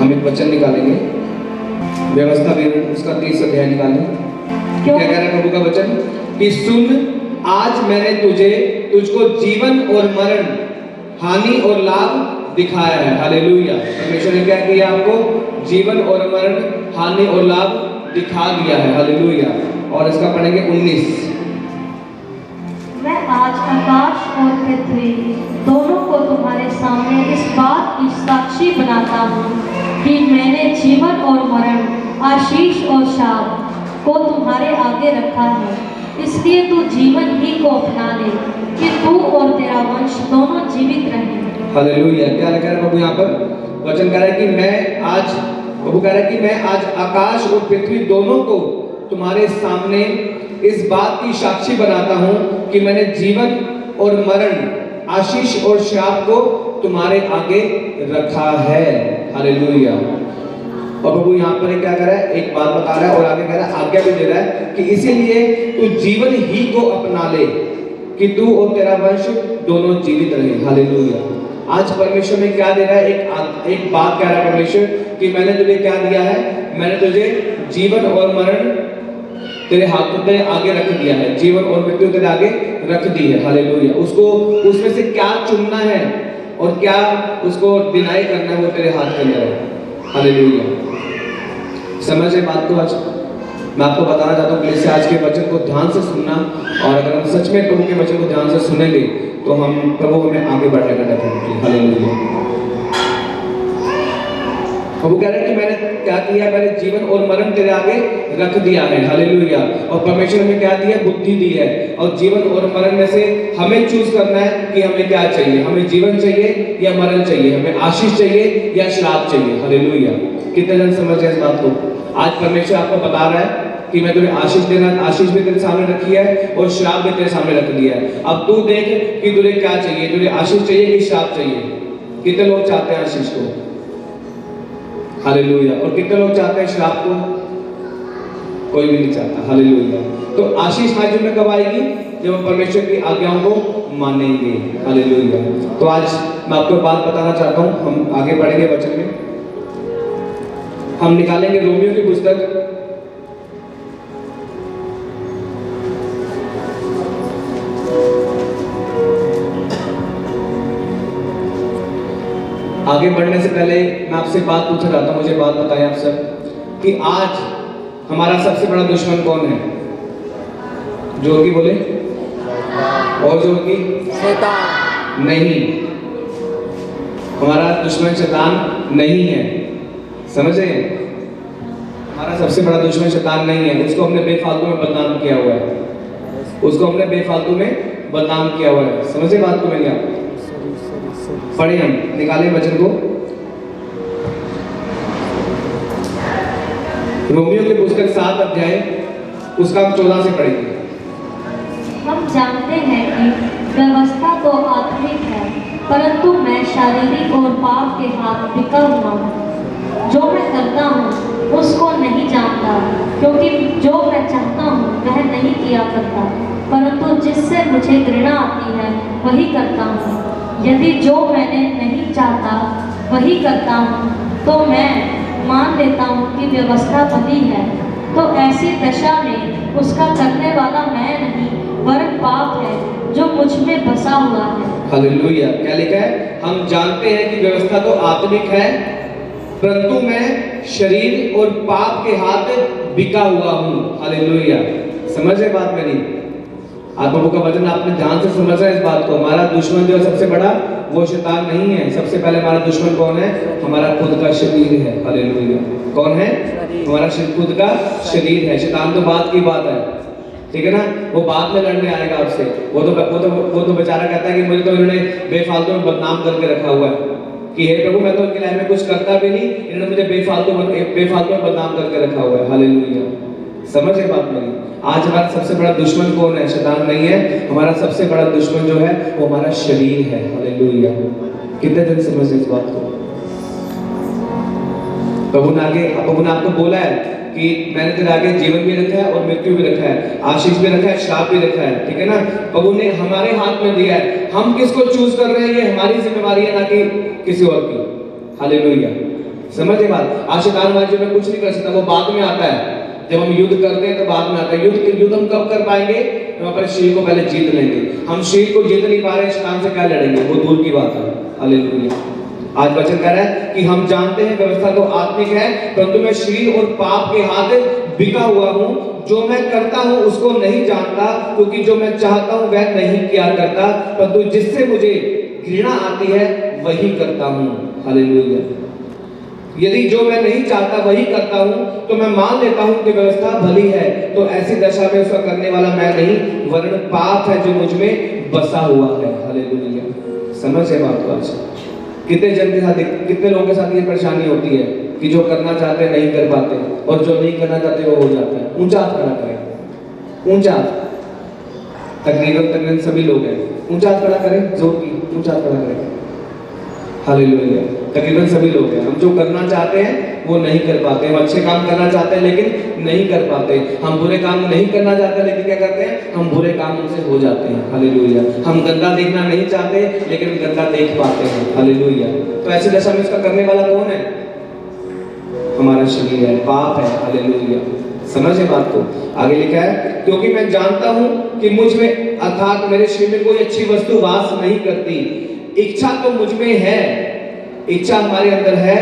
हम एक वचन निकालेंगे, व्यवस्था विवरण उसका 30 अध्याय निकालें। क्या कह रहा है प्रभु का वचन कि सुन, आज मैंने तुझको जीवन और मरण, हानि और लाभ दिखाया है। हालेलुया। परमेश्वर ने क्या किया? आपको जीवन और मरण, हानि और लाभ दिखा दिया है। हालेलुया। और इसका पढ़ेंगे 19। मैं आज आकाश और पृथ्वी दोनों को तुम्हारे सामने इस बात की साक्षी बनाता हूँ कि मैंने जीवन और मरण, आशीष और शाप को तुम्हारे आगे रखा है। इसलिए तू जीवन ही को अपना ले कि तू और तेरा वंश दोनों जीवित रहें। हालेलुया। क्या लिखा है प्रभु यहाँ पर? वचन कह रहा है कि प्रभु कह रहा है कि मैं आज आकाश और पृथ्वी दोनों को तुम्हारे सामने इस बात की साक्षी बनाता हूं कि मैंने जीवन और मरण, आशीष और शाप को तुम्हारे आगे रखा है। हालेलुया। और प्रभु यहाँ पर क्या कर रहा है? एक बात बता रहा है और आगे कह रहा है, आज्ञा भी दे रहा है कि इसीलिए तू जीवन ही को अपना ले कि तू और तेरा वंश दोनों जीवित रहे। हालेलुया। आज परमेश्वर ने क्या दे रहा है? एक बात कह रहा है परमेश्वर कि मैंने तुझे क्या दिया है? मैंने तुझे जीवन और मरण तेरे हाथों में आगे रख दिया है, जीवन और मृत्यु तेरे आगे रख दी है। हालेलुया। उसको उसमें से क्या चुनना है और क्या उसको डिनाई करना है, वो तेरे हाथ के अंदर है। हालेलुया। समझे बात को? आज मैं आपको बताना चाहता हूँ कि आज के वचन को ध्यान से सुनना, और अगर हम सच में प्रभु के वचन को ध्यान से सुनेंगे तो हम प्रभु हमें आगे बढ़ाएगा डेफिनेटली। हालेलुया। प्रभु कह रहे हैं कि मैंने क्या किया? मैंने जीवन और मरण तेरे आगे रख दिया है। हालेलुया। और परमेश्वर हमें क्या दिया? बुद्धि दी है। और जीवन और मरण में से हमें चूज करना है कि हमें क्या चाहिए। हमें जीवन चाहिए या मरण चाहिए, हमें आशीष चाहिए या श्राप चाहिए। हालेलुया। कितने जन समझ रहे हैं इस बात को? आज परमेश्वर आपको बता रहा है कि मैं तुझे आशीष देना, आशीष भी तेरे सामने रखी है और श्राप भी तेरे सामने रख दिया है। अब तू देख कि तुझे क्या चाहिए, तुझे आशीष चाहिए कि श्राप चाहिए। कितने लोग चाहते हैं आशीष को? हालेलुया। और कितने लोग चाहते हैं श्राप को? कोई भी नहीं चाहता। हालेलुया। तो आशीष हमारे जीवन में कब आएगी? जब हम परमेश्वर की आज्ञाओं को मानेंगे। हालेलुया। तो आज मैं आपको बात बताना चाहता हूं, हम आगे बढ़ेंगे वचन में। हम निकालेंगे रोमियो की पुस्तक, आगे बढ़ने से पहले मैं आपसे बात पूछना चाहता हूं, मुझे बात बताएं आप सब कि आज हमारा सबसे बड़ा दुश्मन कौन है? जोर की बोले। और जोर की? शैतान। नहीं, हमारा दुश्मन शैतान नहीं है। समझ रहे हैं? हमारा सबसे बड़ा दुश्मन शैतान नहीं है। उसको हमने बेफालतू में बदनाम किया हुआ है, उसको हमने बेफालतू में बदनाम किया हुआ है। समझे बात को मेरी? आप पढ़े, हम निकाले वचन को। रोमियो की पुस्तक 7 अध्याय उसका हम 14 से पढ़ेंगे। हम जानते हैं कि व्यवस्था तो आत्मिक है, परंतु मैं शारीरिक और पाप के हाथ बिका हुआ हूँ। जो मैं करता हूँ उसको नहीं जानता, क्योंकि जो मैं चाहता हूँ वह नहीं किया करता, परंतु जिससे मुझे घृणा आती है वही करता हूँ। यदि जो मैंने नहीं चाहता वही करता हूँ, तो मैं मान लेता हूँ कि व्यवस्था बनी है। तो ऐसी दशा में उसका करने वाला मैं नहीं, वरन पाप है जो मुझ में बसा हुआ है। हालेलुया। क्या लिखा है? हम जानते हैं कि व्यवस्था तो आत्मिक है, परंतु मैं शरीर और पाप के हाथ बिका हुआ हूँ। हालेलुया। समझ रहे बात मेरी? आप प्रभु का वचन आपने ध्यान से समझ रहे हैं इस बात को। हमारा दुश्मन जो है सबसे बड़ा, वो शैतान नहीं है। सबसे पहले हमारा दुश्मन कौन है? हमारा खुद का शरीर है। हालेलुया। कौन है? हमारा खुद का शरीर है। शैतान तो बात की बात है, ठीक है ना? वो बाद में लड़ने आएगा आपसे। वो तो बेचारा कहता है कि मुझे तो इन्होंने बेफालतू में बदनाम करके रखा हुआ है कि हे प्रभु, मैं तो इनके लाइफ में कुछ करता भी नहीं, इन्होंने मुझे बेफालतू में बदनाम करके रखा हुआ है। हालेलुया। समझ रहे बात मेरी? आज हमारा सबसे बड़ा दुश्मन कौन है? शैतान नहीं है। हमारा सबसे बड़ा दुश्मन जो है वो हमारा शरीर है। हालेलुया। कितने दिन समझ इस बात को? प्रभु ने आपको बोला है कि मैंने तेरे आगे जीवन भी रखा है और मृत्यु भी रखा है, आशीष भी रखा है, श्राप भी रखा है। ठीक है ना? प्रभु ने हमारे हाथ में दिया है। हम किसको चूज कर रहे हैं, ये हमारी जिम्मेवारी है, ना कि किसी और की। हालेलुया। समझे बात? आज शैतान हमारे जीवन में कुछ नहीं कर सकता, वो बाद में आता है। जब हम युद्ध करते हैं तो बाद में आता है। युद्ध हम कब कर पाएंगे? हम अपने शरीर को पहले जीत लेंगे। हम शरीर को जीत नहीं पा रहे, शैतान से क्या लड़ेंगे? वो दूर की बात है। हालेलुया। आज वचन कह रहा है कि हम जानते हैं व्यवस्था तो आत्मिक है, परंतु मैं शरीर और पाप के हाथ बिका हुआ हूँ। जो मैं करता हूँ उसको नहीं जानता, क्योंकि जो मैं चाहता हूँ वह नहीं किया करता, परंतु जिससे मुझे घृणा आती है वही करता हूँ। हालेलुया। यदि जो मैं नहीं चाहता वही करता हूं, तो मैं मान लेता हूं कि व्यवस्था भली है, तो ऐसी दशा में उसका करने वाला मैं नहीं, वरन पाप है जो मुझ में बसा हुआ है। हालेलुया। समझ है बात को? आज कितने जन के साथ, कितने लोगों के साथ ये परेशानी होती है कि जो करना चाहते हैं नहीं कर पाते, और जो नहीं करना चाहते वो हो जाता है। ऊंचा हाथ खड़ा करें, ऊंचा हाथ। तकरीबन सभी लोग हैं। ऊंचा हाथ खड़ा करें, जोर की ऊंचा हाथ खड़ा करें। हालेलुया। तकरीबन सभी लोग हैं। हम जो करना चाहते हैं वो नहीं कर पाते। हम अच्छे काम करना चाहते हैं लेकिन नहीं कर पाते। हम बुरे काम नहीं करना चाहते लेकिन क्या करते हैं? हम बुरे काम उनसे हो जाते हैं। हालेलुया। हम गंदा देखना नहीं चाहते लेकिन गंदा देख पाते हैं। हालेलुया। तो ऐसी दशा में इसका करने वाला कौन है? हमारा शरीर है, पाप है। हालेलुया। समझे बात को? आगे लिखा है, क्योंकि मैं जानता हूं कि मुझ में अर्थात मेरे शरीर में कोई अच्छी वस्तु वास नहीं करती। इच्छा तो मुझ में है, इच्छा हमारे अंदर है,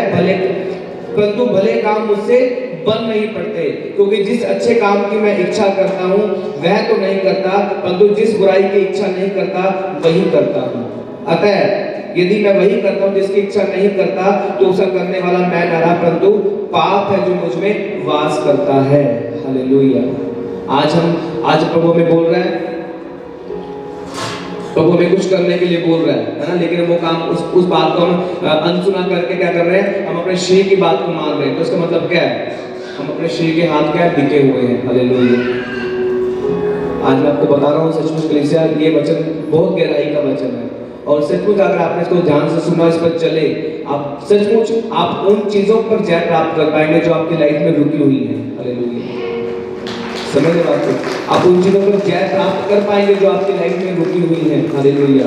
परंतु भले काम मुझसे बन नहीं पड़ते, क्योंकि जिस अच्छे काम की मैं इच्छा करता हूँ वह तो नहीं करता, परंतु जिस बुराई की इच्छा नहीं करता वही करता हूँ। अतः यदि मैं वही करता हूँ जिसकी इच्छा नहीं करता, तो उसे करने वाला मैं न रहा, परंतु पाप है जो मुझ में वास करता है। हालेलुया। आज प्रभु में बोल रहे हैं, प्रभु हमें कुछ करने के लिए बोल रहा है ना, लेकिन वो काम उस बात को हम अनसुना करके क्या कर रहे हैं? हम अपने शरीर की बात को मान रहे हैं। तो इसका मतलब क्या है? हम अपने शरीर के हाथ क्या बिके हुए हैं। हालेलुया। आज मैं आपको बता रहा हूँ सचमुच कलीसिया, ये वचन बहुत गहराई का वचन है, और सचमुच अगर आपने इसको ध्यान से सुना, इस पर चले, आप सचमुच आप उन चीजों पर जय प्राप्त कर पाएंगे जो आपकी लाइफ में रुकी हुई है। हालेलुया। समझ रहे बात को? आप उन चीजों पर जय प्राप्त कर पाएंगे जो आपकी लाइफ में रुकी हुई है। हालेलुया।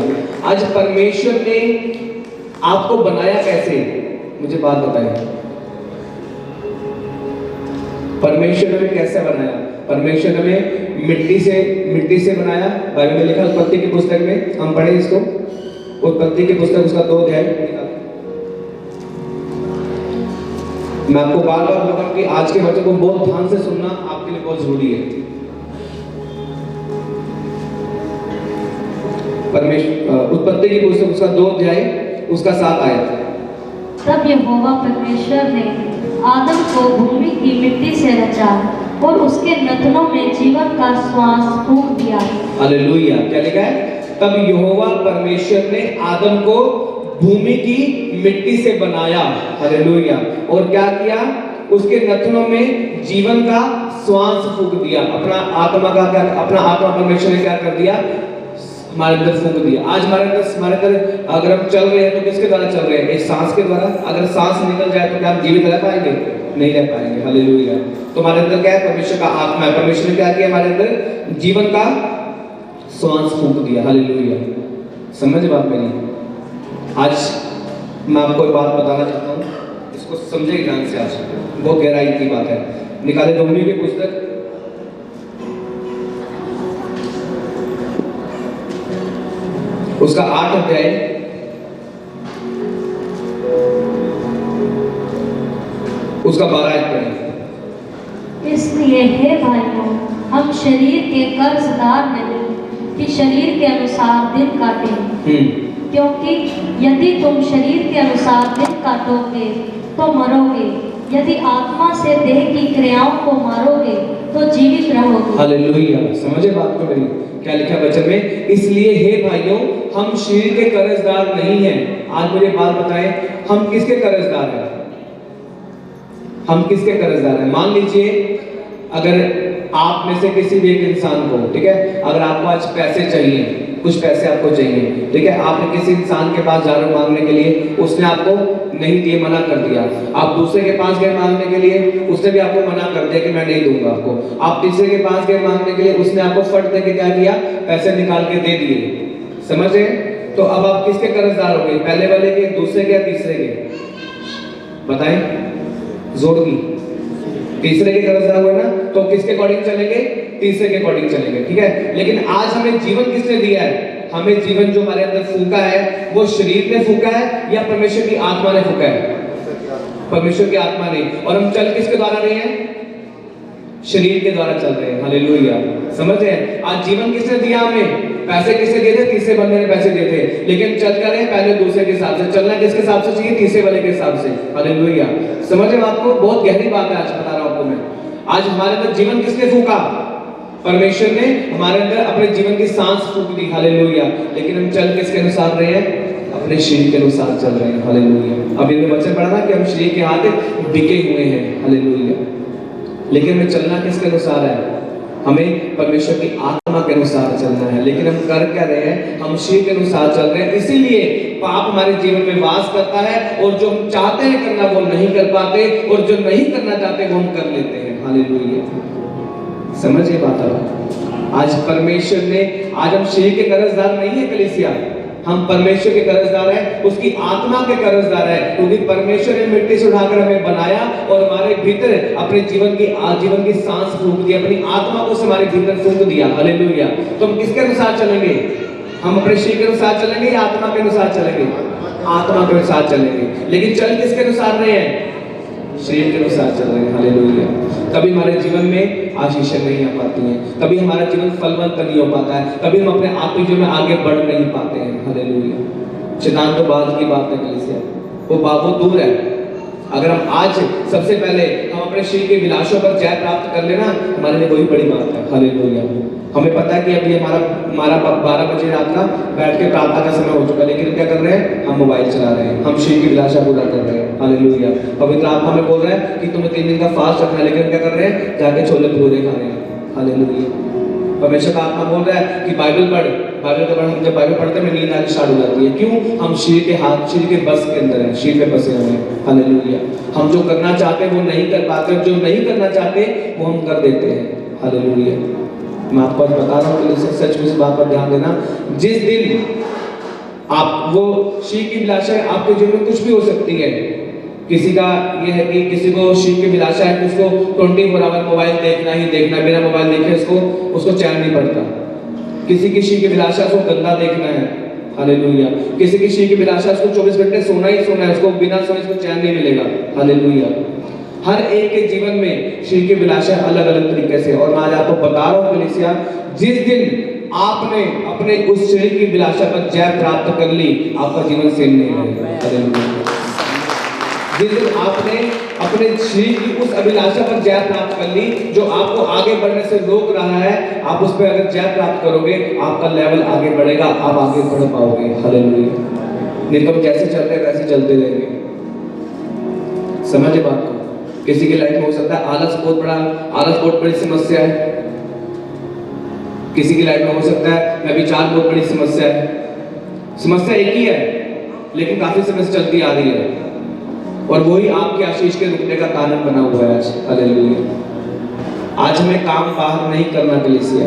आज परमेश्वर ने आपको बनाया कैसे? मुझे बात बताइए। परमेश्वर ने कैसे बनाया? परमेश्वर ने मिट्टी से बनाया। बाइबल में लिखा, उत्पत्ति की पुस्तक में हम पढ़े इसको, उत्पत्ति की पुस्तक उसका 2 अध्याय। मैं आपको बार बार बोल रहा हूं कि आज के वचन को बहुत ध्यान से सुनना आपके लिए बहुत जरूरी है। उत्पत्ति की पुस्तक उसका 2 अध्याय उसका 7 आयत। तब यहोवा परमेश्वर ने आदम को भूमि की मिट्टी से रचा और उसके नथनों में जीवन का श्वास फूंक दिया। हालेलुया। क्या लिखा है? तब यहोवा परमेश्वर ने आदम को भूमि की मिट्टी से बनाया। हालेलुया। और क्या किया? उसके नथनों में जीवन का श्वास फूंक दिया। अपना आत्मा परमेश्वर ने क्या कर दिया? हमारे अंदर फूंक दिया। आज हमारे अंदर अगर हम चल रहे हैं तो किसके द्वारा चल रहे हैं? एक सांस के द्वारा। अगर सांस निकल जाए तो क्या हम जीवित रह पाएंगे? नहीं रह पाएंगे। हालेलुया। तो हमारे अंदर क्या है? परमेश्वर का आत्मा है। परमेश्वर ने क्या किया? हमारे अंदर जीवन का श्वास फूंक दिया। हालेलुया। समझ बात मेरी? आज मैं आपको एक बात बताना चाहता हूँ, इसको समझे ध्यान से। आज बहुत गहराई की बात है। निकाले रोमियो की पुस्तक उसका 8 अध्याय उसका 12 आयत पढ़ें। इसलिए हे भाइयों, हम शरीर के कर्जदार नहीं कि शरीर के अनुसार दिन काटें, क्योंकि यदि तुम शरीर के अनुसार दिन काटोगे तो मरोगे, यदि आत्मा से देह की क्रियाओं को मारोगे तो जीवित रहोगे। हालेलुया। समझे बात को मेरी? क्या लिखा वचन में? इसलिए हे भाइयों, हम शरीर के कर्जदार नहीं हैं। आज मुझे बात बताएं, हम किसके कर्जदार हैं? हम किसके कर्जदार हैं? मान लीजिए अगर आप में से किसी भी एक इंसान को, ठीक है, अगर आपको आज पैसे चाहिए, कुछ पैसे आपको चाहिए, ठीक है, आपने किसी इंसान के पास जा रहे हो मांगने के लिए, उसने आपको नहीं दिए, मना कर दिया। आप दूसरे के पास गए मांगने के लिए, उसने भी आपको मना कर दिया कि मैं नहीं दूंगा आपको। आप तीसरे के पास गए मांगने के लिए, उसने आपको फट दे के क्या किया? पैसे निकाल के दे दिए। समझे? तो अब आप किसके कर्जदार हो गए? पहले वाले के, दूसरे के या तीसरे के? बताएं, जोर की तीसरे के कर्जदार हुए ना, तो किसके अकॉर्डिंग चलेंगे? तीसरे के अकॉर्डिंग चलेंगे, ठीक है। लेकिन आज हमें जीवन किसने दिया है? हमें जीवन जो हमारे अंदर फूंका है, वो शरीर ने फूंका है या परमेश्वर की आत्मा ने फूंका है? परमेश्वर की आत्मा ने। और हम चल किसके द्वारा रहे हैं? शरीर के द्वारा चल रहे हैं। हालेलुया, समझ रहे हैं? आज जीवन किसने दिया हमें? पैसे किसने दिए थे? तीसरे बंदे ने पैसे दिए थे। लेकिन चल कर रहे पहले दूसरे के हिसाब से। चलना किसके हिसाब से चाहिए? तीसरे वाले के हिसाब से। हालेलुया, समझ रहे हैं बात को? बहुत गहरी बात है आज बता रहा हूं आपको मैं। आज हमारे अंदर जीवन किसने फूंका? परमेश्वर ने हमारे अंदर अपने जीवन की सांस फूंक दी। हालेलुया, लेकिन हम चल किसके अनुसार रहे हैं? अपने शरीर के अनुसार चल रहे हैं। हालेलुया। अभी हमने वचन पढ़ा ना कि हम शरीर के हाथ बिके हुए हैं। हालेलुया, लेकिन हमें चलना किसके अनुसार है? हमें परमेश्वर की आत्मा के अनुसार चलना है। लेकिन हम कर क्या रहे हैं? हम शरीर के अनुसार चल रहे हैं। इसीलिए पाप हमारे जीवन में वास करता है, और जो हम चाहते हैं करना वो नहीं कर पाते, और जो नहीं करना चाहते वो हम कर लेते हैं। हालेलुया, समझिए बात। आज परमेश्वर ने, आज हम शरीर के कर्जदार नहीं है कलीसिया, हम परमेश्वर के कर्जदार हैं, उसकी आत्मा के कर्जदार हैं, क्योंकि परमेश्वर ने मिट्टी से उठाकर हमें बनाया और हमारे भीतर अपने जीवन की सांस फूंक दी, अपनी आत्मा को हमारे भीतर फूंक दिया। हालेलुया। तो हम किसके अनुसार चलेंगे? हम अपने शरीर के अनुसार चलेंगे या आत्मा के अनुसार चलेंगे? आत्मा के अनुसार चलेंगे। लेकिन चल किसके अनुसार रहे हैं? शरीर के अनुसार चल रहे हैं। हालेलुया। कभी हमारे जीवन में आशीषें नहीं आ पाती हैं, कभी हमारा जीवन फलवंत नहीं हो पाता है, कभी हम अपने आत्मिक जीवन में आगे बढ़ नहीं पाते हैं। हालेलुया। शैतान तो बाद की बात है कलीसिया, वो बाबू दूर है। अगर हम आज सबसे पहले हम अपने शरीर के विलासों पर जय प्राप्त कर लेना, हमारे लिए वही बड़ी बात है। हालेलुया। हमें पता है कि अभी हमारा 12 बजे रात का बैठ के प्रार्थना का समय हो चुका है, लेकिन क्या कर रहे हैं? हम मोबाइल चला रहे हैं, हम शरीर की विलासा पूरा कर रहे हैं। हालेलुया। पवित्र आत्मा हमें बोल रहा है कि तुम्हें 3 दिन का फास्ट रखना है, लेकिन क्या कर रहे हैं? जाके छोले भटूरे खा रहे हैं। हालेलुया। परमेश्वर का आत्मा बोल रहा है कि बाइबल पढ़। हम जब बाइबल पढ़ते हैं नींद आनी स्टार्ट हो जाती है। क्यों? हम शरीर के हाथ, शरीर के बस के अंदर है, शरीर पे बसे हुए हैं। हालेलुया। हम जो करना चाहते हैं वो नहीं कर पाते, जो नहीं करना चाहते वो हम कर देते हैं। हालेलुया। मैं आपको बता रहा हूँ कि सच में इस बात पर ध्यान देना, जिस दिन आप वो शरीर की विलासा आपके जीवन में कुछ भी हो सकती है। किसी का ये है कि किसी को शरीर की विलासा है कि उसको 24 आवर मोबाइल देखना ही देखना, बिना मोबाइल देखे उसको चैन नहीं पड़ता। किसी की शरीर की विलासा उसको गंदा देखना है। हालेलुया। किसी की शरीर की विलासा उसको 24 घंटे सोना ही सोना है, उसको बिना सोए उसको चैन नहीं मिलेगा। हालेलुया। हर एक के जीवन में शरीर की विलासा अलग अलग तरीके से। और मैं आज आपको बता रहा हूँ कलीसिया, जिस दिन आपने अपने उस शरीर की विलासा पर जय प्राप्त कर ली, आपका जीवन सेम नहीं रहेगा। जिस दिन आपने अपने शरीर की उस अभिलाषा पर जय प्राप्त कर ली, जो आपको आगे बढ़ने से रोक रहा है, आप उस पर अगर जय प्राप्त करोगे, आपका लेवल आगे बढ़ेगा, आप आगे बढ़ पाओगे। हालेलुया। नहीं तो जैसे चल रहे वैसे चलते रहेंगे। समझे बात को? किसी की लाइफ में हो सकता है आलस बहुत बड़ी समस्या है। किसी की लाइफ में हो सकता है व्यभिचार बहुत बड़ी समस्या है। समस्या एक ही है, लेकिन काफी समय से चलती आ रही है, और वही आपके आशीष के रुकने का कारण बना हुआ है आज। हालेलुया। आज हमें काम बाहर नहीं करना कलीसिया,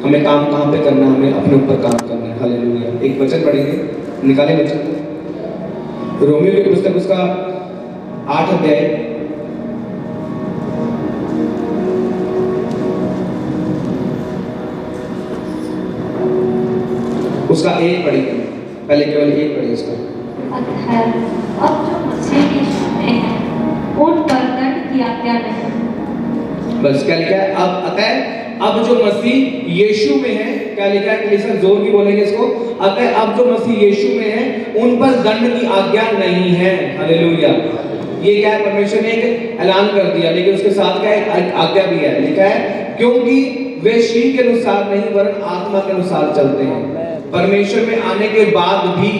हमें काम कहाँ पे करना है? हमें अपने ऊपर काम करना है। हालेलुया। एक वचन पढ़ेंगे, निकालें वचन, रोमियो की पुस्तक उसका 8 अध्याय उसका 1 पढ़ेंगे। पहले केवल 1 पढ़िए उसका। अब जो मसीह यीशु में हैं, उन पर दंड की आज्ञा नहीं। बस क्या लिखा है? अब जो मसीह यीशु में है, क्या लिखा है? कलीसिया जोर की बोलेंगे इसको। अब जो मसीह यीशु में है, उन पर दंड की आज्ञा नहीं है। हालेलुया। ये क्या है? परमेश्वर ने एक ऐलान कर दिया, लेकिन उसके साथ क्या है? आज्ञा भी है। लिखा है क्योंकि वे शरीर के अनुसार नहीं वरन आत्मा के अनुसार चलते हैं। परमेश्वर में आने के बाद भी,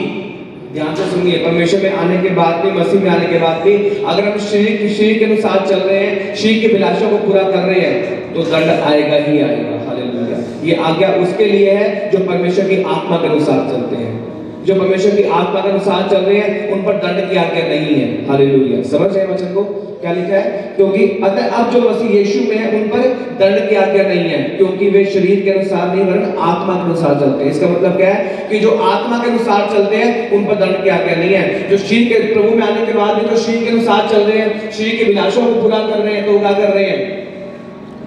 ध्यान से सुनिए, परमेश्वर में आने के बाद भी, मसीह में आने के बाद भी अगर हम शरीर के अनुसार चल रहे हैं, शरीर के विलासों को पूरा कर रहे हैं, तो दंड आएगा ही आएगा। हालेलुया। ये आज्ञा उसके लिए है जो परमेश्वर की आत्मा के अनुसार चलते हैं। जो परमेश्वर की आत्मा के अनुसार चल रहे हैं उन पर दंड की आज्ञा नहीं है। हालेलुया। समझ रहे हैं वचन को? क्या लिखा है? क्योंकि अतः अब जो मसीह यीशु में है उन पर दंड की आज्ञा नहीं है, क्योंकि वे शरीर के अनुसार नहीं वरन आत्मा के अनुसार चलते हैं। इसका मतलब क्या है कि जो आत्मा के अनुसार चलते हैं उन पर दंड की आज्ञा नहीं है। जो शरीर के प्रभु में आने के बाद भी जो शरीर के अनुसार चल रहे हैं, शरीर की विलासों को पूरा कर रहे हैं, तो क्या कर रहे हैं?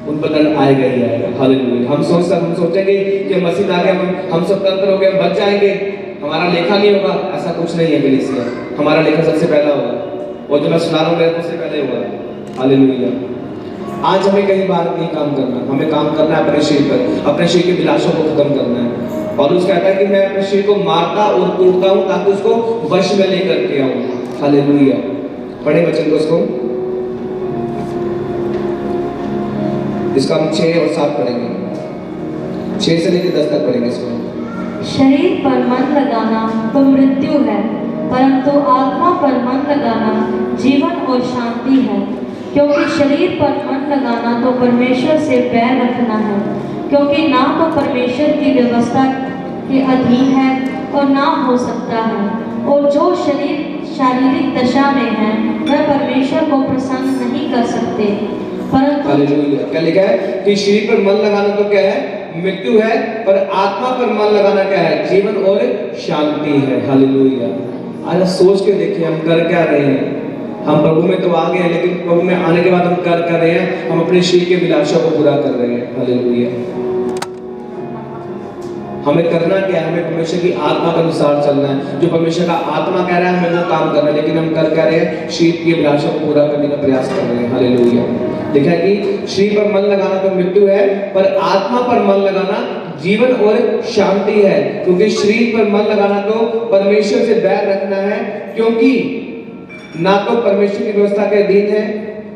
उन पर दंड आएगा ही आएगा। हालेलुया। हम सोचेंगे कि मसीह आ गया, हम स्वतंत्र हो गए, बच जाएंगे, हमारा लेखा नहीं होगा। ऐसा कुछ नहीं है कलीसिया। हमारा लेखा सबसे पहला होगा, और जो मैं सुना रहा हूँ उससे पहले होगा। हालेलुया। आज हमें कहीं बार नहीं काम करना, हमें काम करना है अपने शरीर पर, अपने शरीर की विलासों को खत्म करना है। पौलुस कहता है कि मैं अपने शरीर को मारता और तोड़ता हूँ ताकि उसको वश में लेकर के आऊँ। हालेलुया। पढ़े वचन को उसको, इसका हम 6 और 7 पढ़ेंगे, 6 से लेकर 10 तक पढ़ेंगे इसको। शरीर पर मन लगाना तो मृत्यु है, परंतु आत्मा पर मन लगाना जीवन और शांति है। क्योंकि शरीर पर मन लगाना तो परमेश्वर से बैर रखना है, क्योंकि ना तो परमेश्वर की व्यवस्था के अधीन है और ना हो सकता है। और जो शरीर शारीरिक दशा में है वह परमेश्वर को प्रसन्न नहीं कर सकते। परंतु हालेलुया। क्या लिखा है कि शरीर पर मन लगाना तो क्या है? मृत्यु है, पर आत्मा पर मन लगाना क्या है? जीवन और शांति है। हालेलुया। आज सोच के देखिए हम कर क्या रहे हैं। हम प्रभु में तो आ गए हैं, लेकिन प्रभु में आने के बाद हम कर रहे हैं? हम अपने शरीर के विलासों को पूरा कर रहे हैं। हालेलुया। हमें करना क्या है? हमें परमेश्वर की आत्मा के अनुसार चलना है। जो परमेश्वर का आत्मा कह रहा है हमें वो काम करना है, लेकिन हम कर क्या रहे हैं? शरीर की विलासों को पूरा करने का प्रयास कर रहे हैं। हालेलुया। देखा कि शरीर पर मन लगाना तो मृत्यु है, पर आत्मा पर मन लगाना जीवन और शांति है। क्योंकि शरीर पर मन लगाना तो परमेश्वर से बैर रखना है, क्योंकि ना तो परमेश्वर की व्यवस्था के अधीन है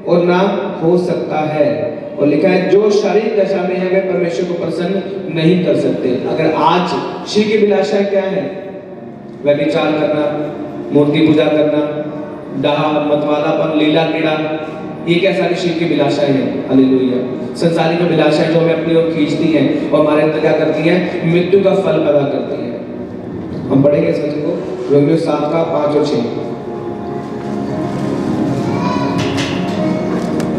और ना हो सकता है। और लिखा है जो शारीरिक दशा में है वे परमेश्वर को प्रसन्न नहीं कर सकते। अगर आज शरीर की विलासाएं क्या है? व्यभिचार करना, मूर्ति पूजा करना, डाहा, मतवालापन, लीला क्रीड़ा, ये क्या सारी शरीर की विलासाएं हैं। हालेलुया। संसारिक विलासाएं जो हमें अपनी ओर खींचती हैं और हमारे अंदर क्या करती हैं? मृत्यु का फल पैदा करती हैं। हम पढ़ेंगे इस वचन को, रोमियो 7 का 5 और 6।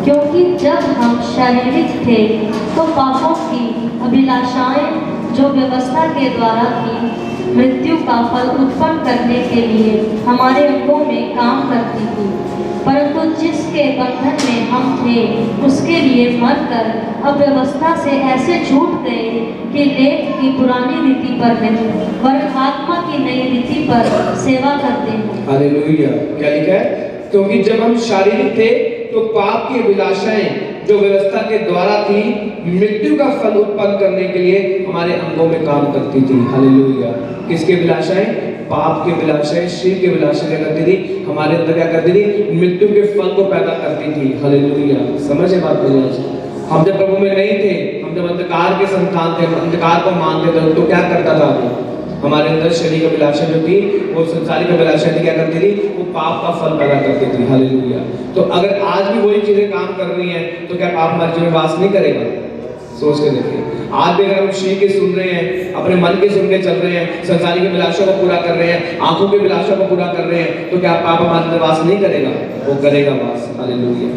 क्योंकि जब हम शारीरिक थे तो पापों की अभिलाषाएं जो व्यवस्था के द्वारा थी, मृत्यु का फल उत्पन्न करने के लिए हमारे अंगों में काम करती थी। परंतु जिसके बंधन में हम थे उसके लिए मरकर अब व्यवस्था से ऐसे छूट गए कि लेख की पुरानी रीति पर नहीं वरन आत्मा की नई रीति पर सेवा करते हैं। हालेलुया। क्या लिखा है? क्योंकि जब हम शारीरिक थे तो पाप की अभिलाषाएं जो व्यवस्था के द्वारा थी, मृत्यु का फल उत्पन्न करने के लिए हमारे अंगों में काम करती थी। हालेलुया। किसके अभिलाषाएं? पाप के अभिलाषाएं, शरीर के अभिलाषाएं क्या करती थी? हमारे अंदर क्या करती थी? मृत्यु के फल को पैदा करती थी। हालेलुया। समझे बात को? हम जब प्रभु में नहीं थे, हम जब अंधकार के संतान थे, अंधकार को मानते थे, तो क्या करता था? हमारे अंदर शरीर की अभिलाषा जो थी वो संसारिक अभिलाषा थी, क्या करती थी? वो पाप का फल पैदा करती थी। हालेलुया। तो अगर आज भी वही चीजें काम कर रही हैं तो क्या पाप हमारे जीवन में वास नहीं करेगा? सोच के देखिए। आज भी अगर हम शरीर के सुन रहे हैं, अपने मन के सुन के चल रहे हैं, संसारिक अभिलाषा को पूरा कर रहे हैं, आंखों की अभिलाषा को पूरा कर रहे हैं, तो क्या पाप हमारे अंदर वास नहीं करेगा? वो करेगा वास। हालेलुया।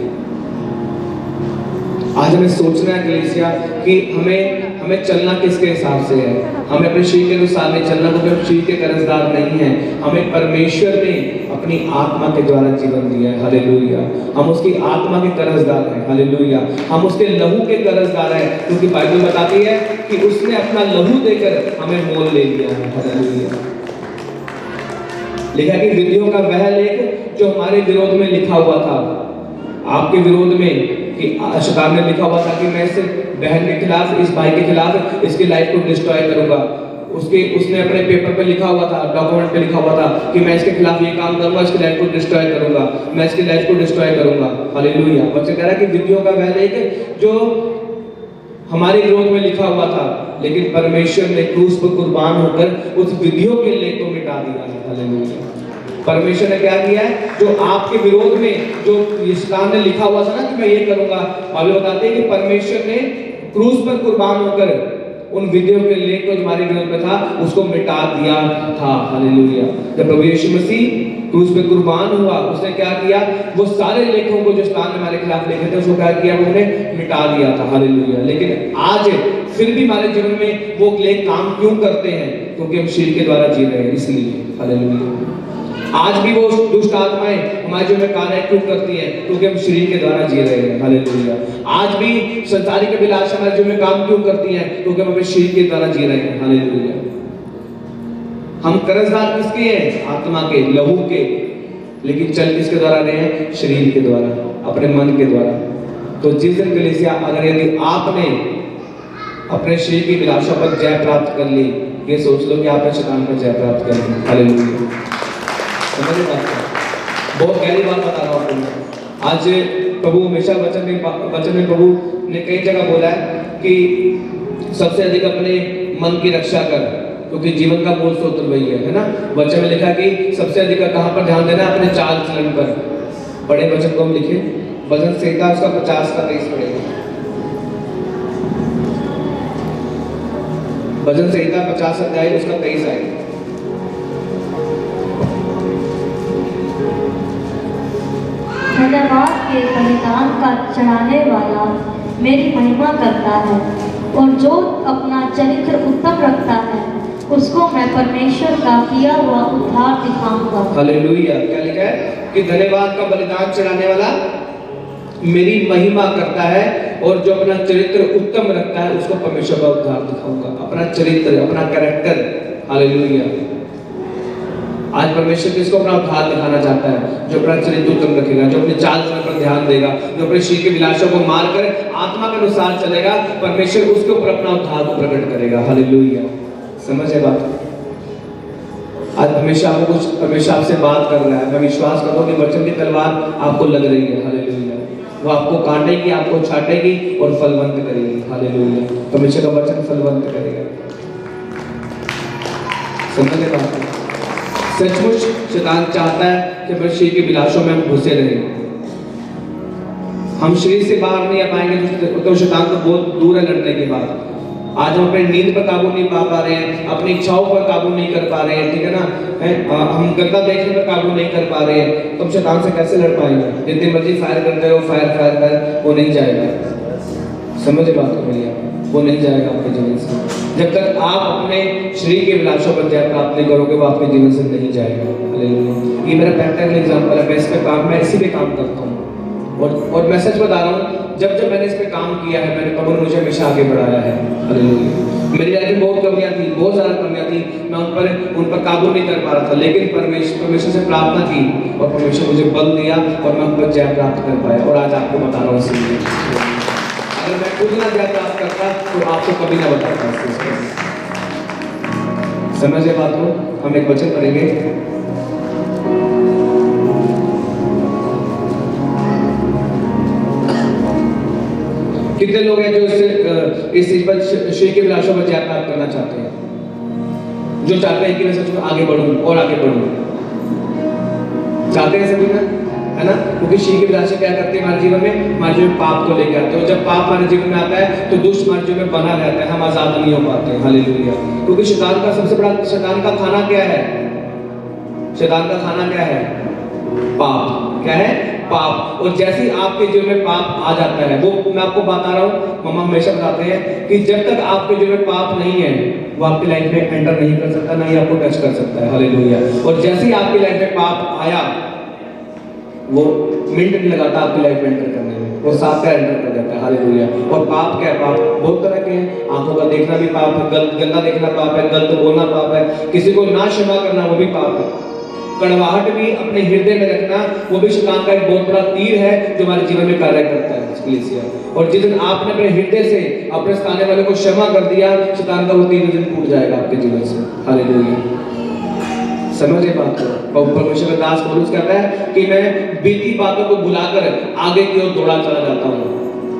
आज हमें सोचना है कलीसिया कि हमें चलना किसके हिसाब से है। हमें अपने शरीर के अनुसार नहीं चलना, क्योंकि हम शरीर के कर्जदार नहीं हैं। हमें परमेश्वर ने अपनी आत्मा के द्वारा जीवन दिया है। हालेलुया। हम उसकी आत्मा के कर्जदार हैं। हालेलुया। हम उसके लहू के कर्जदार हैं, क्योंकि बाइबल बताती है कि उसने अपना लहू देकर हमें मोल ले लिया है। हालेलुया। लिखा कि विधियों का वह लेख जो हमारे विरोध में लिखा हुआ था, आपके विरोध में, कि शैतान ने लिखा हुआ था कि मैं इस बहन के खिलाफ, इस भाई के खिलाफ इसकी लाइफ को डिस्ट्रॉय करूंगा। उसने अपने पेपर पे लिखा हुआ था, डॉक्यूमेंट पे लिखा हुआ था कि मैं इसके खिलाफ ये काम करूंगा, इसकी लाइफ को डिस्ट्रॉय करूंगा, मैं इसकी लाइफ को डिस्ट्रॉय करूंगा। हालेलुया। बच्चे कह रहा है कि विधियों का वह लेख जो हमारे विरोध में लिखा हुआ था, लेकिन परमेश्वर ने क्रूस पर कुर्बान होकर उस विधियों के लेख को मिटा दिया। हालेलुया। परमेश्वर ने क्या किया है? जो आपके विरोध में जो शैतान ने लिखा हुआ था ना कि मैं ये करूंगा, बाइबल बताते हैं कि परमेश्वर ने क्रूस पर कुर्बान होकर उन वीडियो के लिंक को हमारे जीवन में था उसको मिटा दिया था। हालेलुया। जब प्रभु यीशु मसीह क्रूस पे कुर्बान हुआ, उसने क्या किया, वो सारे लेखों को जो शैतान ने हमारे खिलाफ लिखे थे उसको क्या किया, उन्होंने मिटा दिया था। हालेलुया। लेकिन आज फिर भी हमारे जीवन में वो लेख काम क्यों करते हैं? क्योंकि हम शरीर के द्वारा जी रहे हैं, इसलिए। हालेलुया। आज भी वो दुष्ट आत्माएं हमारे जीवन में कार्य क्यों करती हैं? क्योंकि हम शरीर के द्वारा जी रहे हैं। हालेलुया। आज भी संसारिक अभिलाषा हमारे जीवन में काम क्यों करती हैं? क्योंकि हम अपने शरीर के द्वारा जी रहे हैं। हालेलुया। हम कर्जदार किसके हैं? आत्मा के, लहू के, लेकिन चल किसके द्वारा रहे हैं? शरीर के द्वारा, अपने मन के द्वारा। तो जिस दिन कलीसिया, अगर यदि आपने अपने शरीर की अभिलाषा पर जय प्राप्त कर ली, ये सोच लो कि आपने शैतान पर जय प्राप्त कर ली। हालेलुया। समझे बात को? बहुत गहरी बात बता रहा हूँ आपको। आज प्रभु हमेशा वचन में प्रभु ने कई जगह बोला है कि सबसे अधिक अपने मन की रक्षा कर, क्योंकि जीवन का मूल स्रोत वही है ना। वचन में लिखा कि सबसे अधिक कहाँ पर ध्यान देना? अपने चाल चलन पर। बड़े वचन को हम लिखे, भजन संहिता उसका 50 का 23 पड़ेगा। भजन संहिता 50 अध्याय उसका 23 आएगा। धन्यवाद के बलिदान का चढ़ाने वाला मेरी महिमा करता है, और जो अपना चरित्र उत्तम रखता है उसको मैं परमेश्वर का किया हुआ उद्धार दिखाऊंगा। हालेलुया। क्या लिखा है कि धन्यवाद का बलिदान चढ़ाने वाला मेरी महिमा करता है, और जो अपना चरित्र उत्तम रखता है उसको परमेश्वर का उद्धार दिखाऊंगा। अपना चरित्र, अपना कैरेक्टर। हालेलुया। आज परमेश्वर किसको अपना उद्धार दिखाना चाहता है? जो अपना चरित्र उत्तम रखेगा, जो अपने चाल चलन पर ध्यान देगा, जो अपने शरीर के विलासों को मारकर आत्मा के अनुसार चलेगा, परमेश्वर उसके ऊपर अपना उद्धार को प्रकट करेगा। हालेलुया। समझ है बात? आज हमेशा आपसे बात कर रहा है। मैं विश्वास करता हूं कि वचन की तलवार आपको लग रही है। हालेलुया। वो आपको काटेगी, आपको छाटेगी और फलवंत करेगी। हालेलुया। परमेश्वर का वचन फलवंत करेगा। समझ है बात? सचमुच शैतान चाहता है कि अपने शरीर के विलासों में हम घुसे रहें। हम शरीर से बाहर नहीं आ पाएंगे तो शैतान तो बहुत दूर है लड़ने के बाद। आज हम अपने नींद पर काबू नहीं पा रहे हैं, अपनी इच्छाओं पर काबू नहीं कर पा रहे हैं, ठीक है ना। हम गंदा देखने पर काबू नहीं कर पा रहे हैं, तो हम शैतान से कैसे लड़ पाएंगे? जितनी मर्जी फायर करते रहो, फायर वो नहीं जाएगा। समझ बात को भैया? वो नहीं जाएगा आपके जीवन से। जब तक आप अपने शरीर के विलासों पर जय प्राप्त नहीं करोगे, वो आपके जीवन से नहीं जाएगा। हालेलुया। ये मेरा प्रैक्टिकल एग्जांपल है। मैं इस पे इसी पे काम करता हूँ, और मैं सच बता रहा हूँ, जब मैंने इस पे काम किया है, मैंने प्रभु ने मुझे हमेशा आगे बढ़ाया है। हालेलुया। मेरी लाइफ में बहुत कमियां थी, बहुत ज़्यादा कमियां थी। मैं उन पर काबू नहीं कर पा रहा था, लेकिन परमेश्वर से प्रार्थना की और परमेश्वर मुझे बल दिया और मैं उन पर जय प्राप्त कर पाया। और आज आपको बता रहा हूँ, अगर मैं खुद ना जय प्राप्त करता तो आपको कभी ना बताता। समझ है बात को? हम एक वचन पढ़ेंगे। कितने लोग हैं जो इस चीज पर, शरीर के विलासों पर जय प्राप्त करना चाहते हैं, जो चाहते हैं कि मैं सच में आगे बढ़ूं और आगे बढ़ूं? चाहते हैं सभी ना, है ना? क्योंकि शरीर के विलास क्या करते हैं हमारे जीवन में? हमारे जीवन में पाप को लेकर आते हैं, और जब पाप हमारे जीवन में आता है तो दुष्ट हमारे जीवन में बना रहता है, हम आजाद नहीं हो पाते। हालेलुया। क्योंकि शैतान का सबसे बड़ा, शैतान का खाना क्या है? शैतान का खाना क्या है? पाप। क्या है? पाप। और जैसे ही आपके जीवन में पाप आ जाता है, वो मैं आपको बता रहा हूँ, मम्मा हमेशा बताते हैं कि जब तक आपके जीवन में पाप नहीं है, वो आपकी लाइफ में एंटर नहीं कर सकता, ना ही आपको टच कर सकता है। हालेलुया। और जैसे ही आपकी लाइफ में पाप आया, वो मिनट नहीं लगाता आपकी लाइफ में एंटर करने में, वो साथ का एंटर कर जाता है। हालेलुया। और पाप क्या है? पाप बहुत तरह के हैं। आंखों का देखना भी पाप है, गंदा देखना पाप है, गलत बोलना पाप है, किसी को ना क्षमा करना वो भी पाप है, कड़वाहट भी अपने हृदय में रखना वो भी शैतान का एक बहुत बड़ा तीर है जो हमारे जीवन में कार्य करता है। और जिस दिन आपने अपने हृदय से अपने सामने वाले को क्षमा कर दिया, शैतान का वो तीर उस दिन टूट जाएगा आपके जीवन से। हालेलुया। समझे बात को? परमेश्वर का दास पौलुस कहता है कि मैं बीती बातों को भुलाकर आगे की ओर दौड़ा चला जाता हूँ।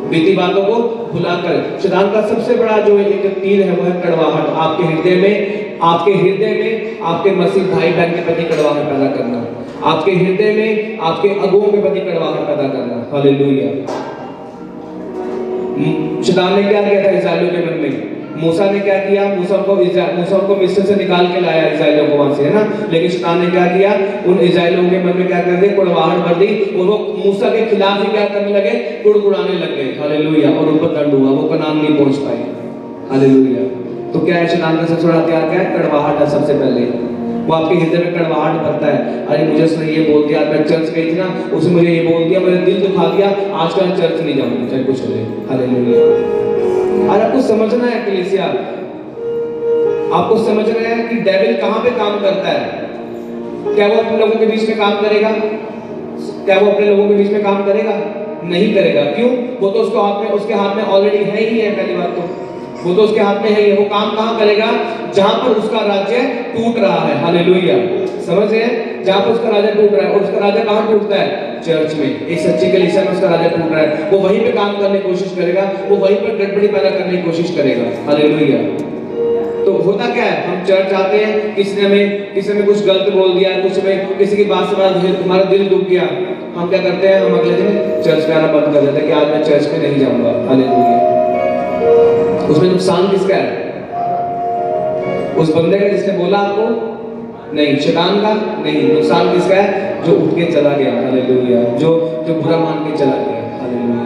बीती बातों को भुलाकर। शैतान का सबसे बड़ा जो एक तीर है वो है कड़वाहट। आपके हृदय में आपके मसीह भाई बहन के प्रति कड़वाहट पैदा करना, आपके हृदय में आपके अगुओं के प्रति कड़वाहट पैदा करना। हालेलुया। शैतान ने क्या किया था इस्राएलियों के मन में? मूसा ने क्या किया, मूसा को मिस्र से निकाल के लाया इस्राएलियों को वहां से, है ना। लेकिन शैतान ने क्या किया, उन इस्राएलियों के मन में क्या कर दिया, कुड़वाहट भर दी और वो मूसा के खिलाफ ही क्या करने लगे, कुड़कुड़ाने लग गए। हालेलुया। और उनको दंड हुआ, वो कनान नहीं पहुंच पाए। हालेलुया। तो क्या है शैतान का सबसे बड़ा हथियार, क्या है, कड़वाहट है। सबसे पहले वो आपके हृदय में कड़वाहट भरता है। अरे मुझे उसने ये बोल दिया, मैं चर्च गई थी ना, उसने मुझे ये बोल दिया, मेरे दिल दुखा दिया, आज कल चर्च नहीं जाऊंगी चाहे कुछ हो जाए। हालेलुया। और आपको समझना है कलीसिया, आपको समझना है कि डेविल कहां पे काम करता है। क्या वो अपने लोगों के बीच में काम करेगा? क्या वो अपने लोगों के बीच में काम करेगा? नहीं करेगा। क्यों? वो तो उसके हाथ में ऑलरेडी है ही है। पहली बात तो वो तो उसके हाथ में है ही। वो काम कहां करेगा? जहां पर उसका राज्य टूट रहा है। हालेलुया। समझ रहे हैं? जहां पर उसका राज्य टूट रहा है। और उसका राज्य कहां टूटता है? चर्च में। एक सच्ची कलीसिया में उसका राज्य टूट रहा है, वो वहीं पे काम करने की कोशिश करेगा, वो वहीं पर गड़बड़ी पैदा करने की कोशिश करेगा। हालेलुया। तो होता क्या है, हम चर्च आते हैं, किसी ने कुछ गलत बोल दिया, किसी की बात से हमारा दिल दुख गया, हम क्या करते हैं, हम अगले दिन चर्च में आना बंद कर देते हैं कि आज मैं चर्च में नहीं जाऊंगा। हालेलुया। उसमें नुकसान किसका है? उस बंदे का जिसने बोला आपको? नहीं। शैतान का? नहीं। नुकसान किसका है? जो उठ के चला गया। हालेलुया। जो बुरा मान के चला गया। हालेलुया।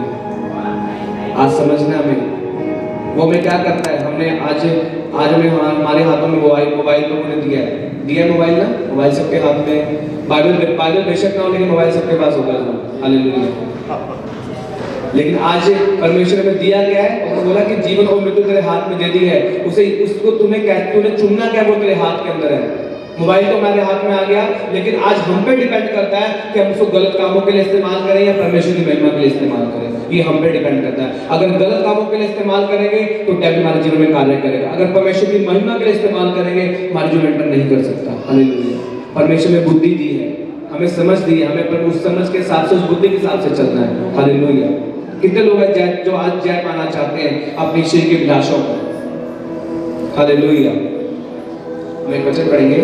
आज समझना हमें वो हमें क्या करता है। हमने आज हमें हमारे हाथों में मोबाइल तो उन्होंने दिया है मोबाइल ना, मोबाइल सबके हाथ में। बाइबल बेशक ना हो, लेकिन मोबाइल सबके पास होगा। हालेलुया। लेकिन आज परमेश्वर ने दिया क्या है, और बोला कि जीवन और मृत्यु तेरे हाथ में दे दी है। उसको तूने चुनना क्या, वो तेरे हाथ के अंदर है। मोबाइल तो हमारे हाथ में आ गया, लेकिन आज हम पे डिपेंड करता है कि हम उसको गलत कामों के लिए इस्तेमाल करें या परमेश्वर की महिमा के लिए इस्तेमाल करें। ये हम पे डिपेंड करता है। अगर गलत कामों के लिए इस्तेमाल करेंगे तो डेविल हमारे जीवन में कार्य करेगा। अगर परमेश्वर की महिमा के लिए इस्तेमाल करेंगे, हमारे जीवन में नहीं कर सकता। हालेलुया। परमेश्वर ने बुद्धि दी है, हमें समझ दी है, हमें पर उस समझ के हिसाब से, उस बुद्धि के हिसाब से चलना है। हालेलुया। कितने लोग हैं जो आज जय पाना चाहते हैं अपनी शरीर की अभिलाषाओं को। हालेलुया। हम एक वचन पढ़ेंगे,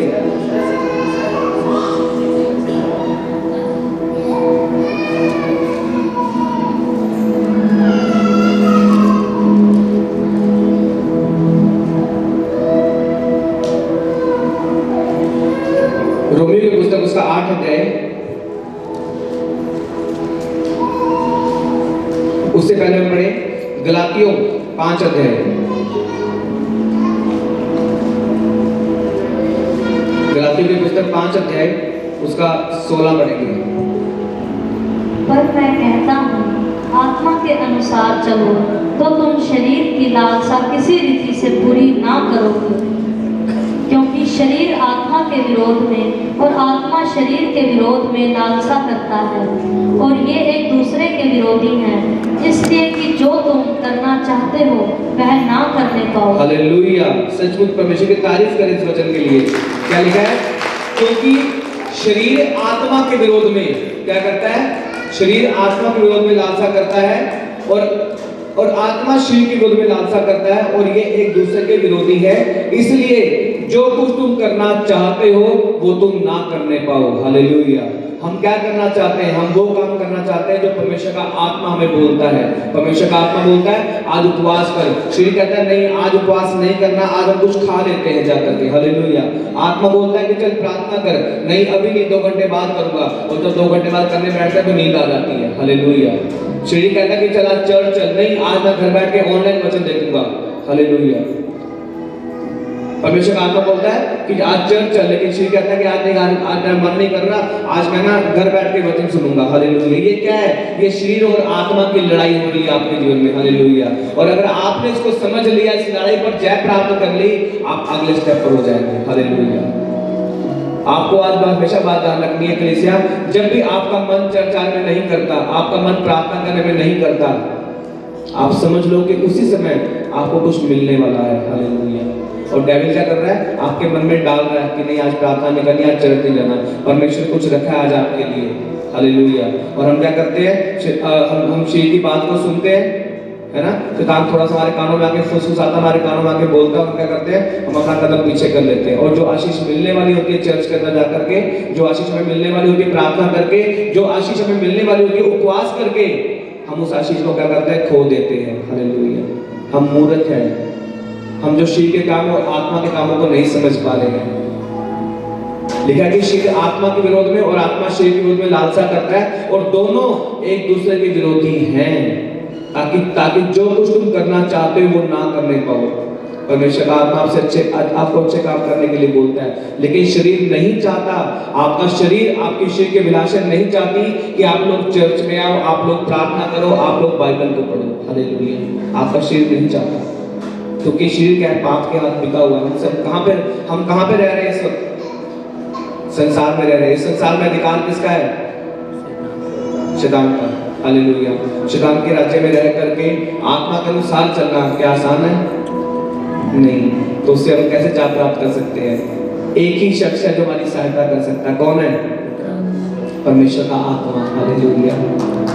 रोमियो की पुस्तक उसका 8 अध्याय, उससे पहले हम पढ़े गलातियों 5 अध्याय। गलातियों की पुस्तक 5 अध्याय उसका 16 पढ़ेंगे। पर मैं कहता हूँ, आत्मा के अनुसार चलो तो तुम शरीर की लालसा किसी रीति से पूरी ना करोगे। क्योंकि शरीर आत्मा के विरोध में और आत्मा शरीर के विरोध में लालसा करता है, और ये एक दूसरे के विरोधी हैं, इसलिए कि जो तुम करना चाहते हो वह ना करने पाओ। हालेलुया। सचमुच परमेश्वर की तारीफ करें इस वचन के लिए। क्या लिखा है? क्योंकि शरीर आत्मा के विरोध में क्या करता है? शरीर आत्मा के विरोध में लालसा करता है, और आत्मा शरीर के विरोध में लालसा करता है, और ये एक दूसरे के विरोधी है। इसलिए जो कुछ तुम करना चाहते हो वो तुम ना करने पाओ। हालेलुया। हम क्या करना चाहते हैं? हम वो काम करना चाहते हैं जो परमेश्वर का आत्मा हमें बोलता है। परमेश्वर का आत्मा बोलता है आज उपवास कर, शरीर कहता है नहीं आज उपवास नहीं करना, आज हम कुछ खा लेते हैं जाकर के। हालेलुया। आत्मा बोलता है कि चल प्रार्थना कर, नहीं अभी नहीं, 2 घंटे बाद करूंगा, और जब 2 घंटे बाद करने बैठता है तो नींद आ जाती है। हालेलुया। शरीर कहता है कि चल आज चर्च चल, नहीं आज मैं घर बैठ के ऑनलाइन वचन देखूंगा। हालेलुया। परमेश्वर का आत्मा बोलता है कि आज चर्च चल, लेकिन शरीर कहता है कि आज मेरा मन नहीं कर रहा, आज मैं ना घर बैठ के वचन सुनूंगा। हालेलुया। ये क्या है? ये शरीर और आत्मा की लड़ाई हो रही है आपके जीवन में। हालेलुया। और अगर आपने इसको समझ लिया, इस लड़ाई पर जय प्राप्त कर ली, आप अगले स्टेप पर हो जाएंगे। हालेलुया। आपको आज हमेशा बात ध्यान रखनी है कलीसिया, जब भी आपका मन चर्च आने में नहीं करता, आपका मन प्रार्थना करने में नहीं करता, आप समझ लो कि उसी समय आपको कुछ मिलने वाला है। हालेलुया। और डेविल क्या कर रहा है? आपके मन में डाल रहा है कि नहीं आज प्रार्थना नहीं करनी, आज चर्च नहीं जाना, परमेश्वर कुछ रखा है आज आपके लिए। हालेलुया। और हम क्या करते हैं? हम शरीर की बात को सुनते हैं, है ना। शैतान थोड़ा सा हमारे कानों में आके फुसफुसाता, हमारे कानों में आके बोलता है, हम क्या करते हैं? हम अपना कदम पीछे कर लेते हैं। और जो आशीष मिलने वाली होती है चर्च के अंदर जाकर के, जो आशीष हमें मिलने वाली होती है प्रार्थना करके, जो आशीष हमें मिलने वाली होती है उपवास करके, हम उस आशीष को क्या करते हैं? खो देते हैं। हालेलुया। हम मूर्ख हैं, हम जो शरीर के काम और आत्मा के कामों को नहीं समझ पा रहे हैं। लिखा है कि शरीर आत्मा के विरोध में और आत्मा शरीर के विरोध में लालसा करता है और दोनों एक दूसरे के विरोधी हैं, ताकि जो कुछ तुम करना चाहते हो वो ना करने पाओ। परमेश्वर का आत्मा आपको अच्छे काम करने के लिए बोलता है, लेकिन शरीर नहीं चाहता। आपका शरीर, आपकी शरीर की अभिलाषा नहीं चाहती कि आप लोग चर्च में आओ, आप लोग प्रार्थना करो, आप लोग बाइबल को पढ़ो। हालेलुया। आपका शरीर नहीं चाहता, क्योंकि शरीर क्या है, पाप के हाथ बिका हुआ है। हम कहाँ पे रह रहे हैं इस वक्त? संसार में रह रहे हैं। इस संसार में अधिकार किसका है? शैतान का। हालेलुया। शैतान के राज्य में रह करके आत्मा के अनुसार चलना क्या आसान है? नहीं। तो उससे हम कैसे जा प्राप्त कर सकते हैं? एक ही शख्स है जो हमारी सहायता कर सकता है। कौन है? परमेश्वर का आत्मा। हालेलुया।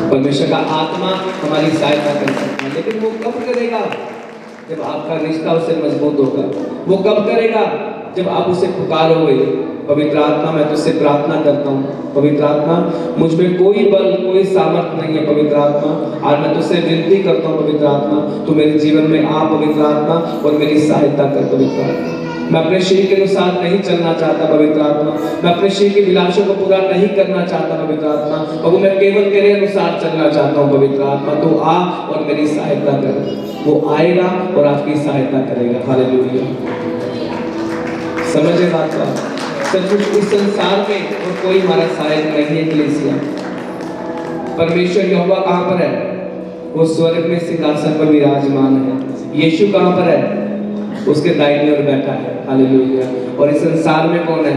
परमेश्वर का आत्मा हमारी सहायता कर सकता है, लेकिन वो कब करेगा? जब आपका रिश्ता उससे मजबूत होगा। वो कब करेगा? जब आप उसे पुकारोगे, पवित्र आत्मा मैं तुझसे प्रार्थना करता हूँ, पवित्र आत्मा मुझ में कोई बल कोई सामर्थ्य नहीं है, पवित्र आत्मा आज मैं तुझसे विनती करता हूँ, पवित्र आत्मा तू मेरे जीवन में आ, पवित्र आत्मा, और मेरी सहायता कर, पवित्र आत्मा। मैं अपने शरीर के अनुसार नहीं चलना चाहता, पवित्र आत्मा। मैं अपने शरीर की विलासों को पूरा नहीं करना चाहता, पवित्र आत्मा। प्रभु मैं केवल तेरे अनुसार चलना चाहता हूँ, पवित्र आत्मा तू आ और मेरी सहायता कर। वो आएगा और आपकी सहायता करेगा। हालेलुया। समझे बात को? सचमुच इस संसार में और कोई हमारा सहायक नहीं है। कलीसिया, परमेश्वर यहोवा कहाँ पर है? वो स्वर्ग में सिंहासन पर विराजमान है। यीशु कहाँ पर है? उसके दाहिनी ओर बैठा है। हालेलुया। और इस संसार में कौन है?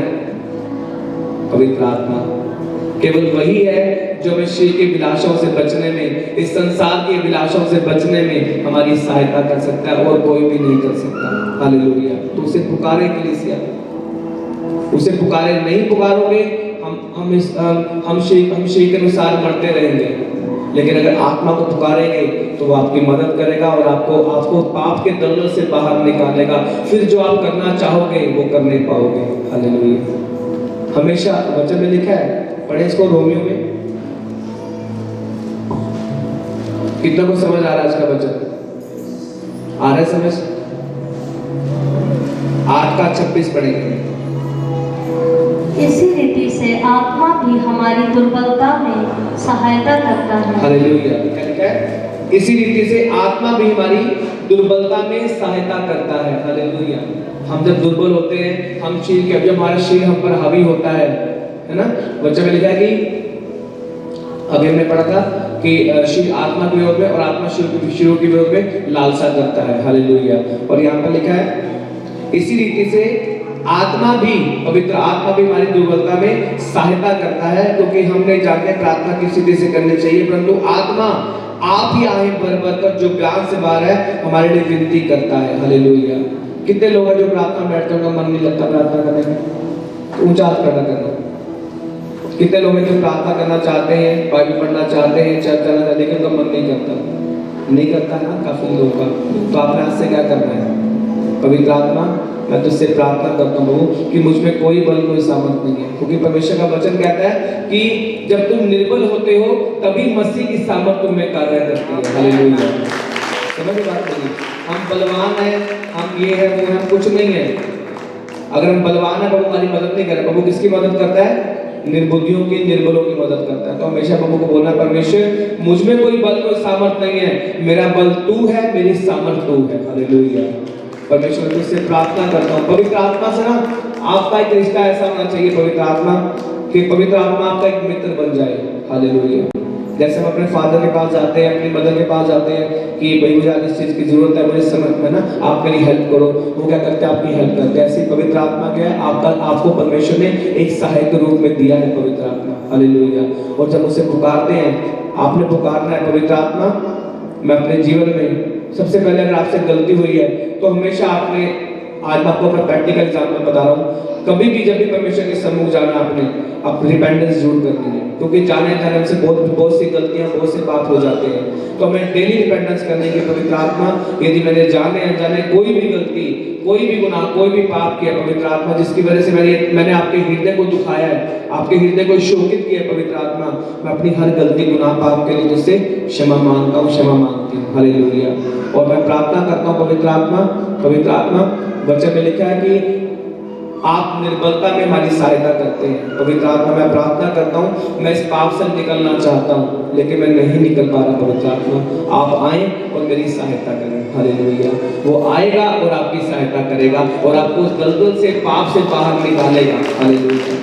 पवित्र आत्मा। केवल वही है जो हमें शरीर की विलासों से बचने में, इस संसार की विलासों से बचने में हमारी सहायता कर सकता है, और कोई भी नहीं कर सकता। हालेलुया। तो उसे पुकारे कलीसिया, उसे पुकारे। नहीं पुकारोगे हम शरीर के अनुसार मरते रहेंगे, लेकिन अगर आत्मा को पुकारेंगे तो वो आपकी मदद करेगा और आपको पाप के दलदल से बाहर निकालेगा। फिर जो आप करना चाहोगे वो करने पाओगे। हालेलुया। हमेशा वचन में लिखा है, पढ़े इसको रोमियो में। कितना को समझ आ रहा है आज का वचन? आ रहा है समझ? 8:26 पढ़ेंगे। इसी रीति से आत्मा भी हमारी दुर्बलता में सहायता करता है। हालेलुया। क्या लिखा है? इसी रीति से आत्मा भी हमारी दुर्बलता में सहायता करता है। हालेलुया। हम जब दुर्बल होते हैं, हम शरीर के, जब हमारा शरीर हम पर हावी होता है ना, वचन में लिखा है कि अभी हमने पढ़ा था कि शरीर आत्मा के विरोध में और आत्मा शरीर के विरोध में लालसा करता है। हालेलुया। और यहाँ पर लिखा है इसी रीति से आत्मा भी, पवित्र आत्मा भी हमारी दुर्बलता में सहायता करता है, क्योंकि हमने जाके प्रार्थना किस स्थिति से करनी चाहिए, परंतु आत्मा आप ही आए भर भर कर जो ज्ञान से बाहर है हमारे लिए विनती करता है। हालेलुया। कितने लोग हैं जो प्रार्थना बैठते हैं, उनका मन नहीं लगता प्रार्थना करने में? ऊंचा हाथ खड़ा करना। कितने लोग हैं जो प्रार्थना करना चाहते हैं, बाइबल पढ़ना चाहते हैं, चर्च जाना चाहते हैं, लेकिन उनका मन नहीं करता ना काफी लोगों का। तो आपने आज से क्या करना है? पवित्र आत्मा मैं तुझसे प्रार्थना करता हूँ कि मुझ में कोई बल कोई सामर्थ नहीं है, क्योंकि परमेश्वर का वचन कहता है कि जब तुम निर्बल होते हो तभी मसीह की सामर्थ तुम में कार्य करती है। हालेलुया। समझ बात नहीं? हम बलवान हैं, हम ये है वो है, हम कुछ नहीं है। अगर हम बलवान है, प्रभु हमारी मदद नहीं करे। प्रभु किसकी मदद करता है? निर्बुद्धियों की, निर्बलों की मदद करता है। तो हमेशा प्रभु को बोलना, परमेश्वर मुझ में कोई बल कोई सामर्थ नहीं है, मेरा बल तू है, मेरी सामर्थ तू है। हालेलुया। परमेश्वर तुझसे प्रार्थना करता हूँ, पवित्र आत्मा से ना आपका एक रिश्ता ऐसा होना चाहिए, पवित्र आत्मा, कि पवित्र आत्मा आपका एक मित्र बन जाए। हालेलुया। जैसे हम अपने फादर के पास जाते हैं, अपनी मदर के पास जाते हैं कि भाई मुझे आज इस चीज़ की जरूरत है, मुझे समझ में ना आप मेरी हेल्प करो, वो क्या करते हैं? आपकी हेल्प करते हैं। ऐसी पवित्र आत्मा क्या है? आपको परमेश्वर ने एक सहायक रूप में दिया है, पवित्र आत्मा। हालेलुया। और जब उसे पुकारते हैं, आपने पुकारना है, पवित्र आत्मा मैं अपने जीवन में, सबसे पहले अगर आपसे गलती हुई है तो हमेशा आपने, आज मैं आपको अपना प्रैक्टिकल एग्जाम्पल बता रहा हूँ, कभी भी जब भी परमेश्वर के सम्मुख जाना आपने, आप रिपेंटेंस जरूर करनी है, क्योंकि जाने जाने से बहुत सी गलतियां, बहुत से पाप हो जाते हैं। तो हमें डेली रिपेंटेंस करने की पवित्र आत्मा, यदि मैंने जाने अनजाने कोई भी गलती, कोई भी गुनाह, कोई भी पाप किया, पवित्र आत्मा जिसकी वजह से मैंने आपके हृदय को दुखाया है, आपके हृदय को शोकित किया, पवित्र आत्मा मैं अपनी हर गलती, गुनाह, पाप के लिए तुझसे क्षमा मांगता हूँ, क्षमा मांगती हूँ। हालेलुया। और मैं प्रार्थना करता हूँ पवित्र आत्मा, वचन में लिखा है कि आप निर्बलता में हमारी सहायता करते हैं। पवित्र आत्मा मैं प्रार्थना करता हूँ, मैं इस पाप से निकलना चाहता हूँ लेकिन मैं नहीं निकल पा रहा। पवित्र आत्मा आप आए और मेरी सहायता करें। हालेलुया। वो आएगा और आपकी सहायता करेगा और आपको उस दलदल से, पाप से बाहर निकालेगा। हालेलुया।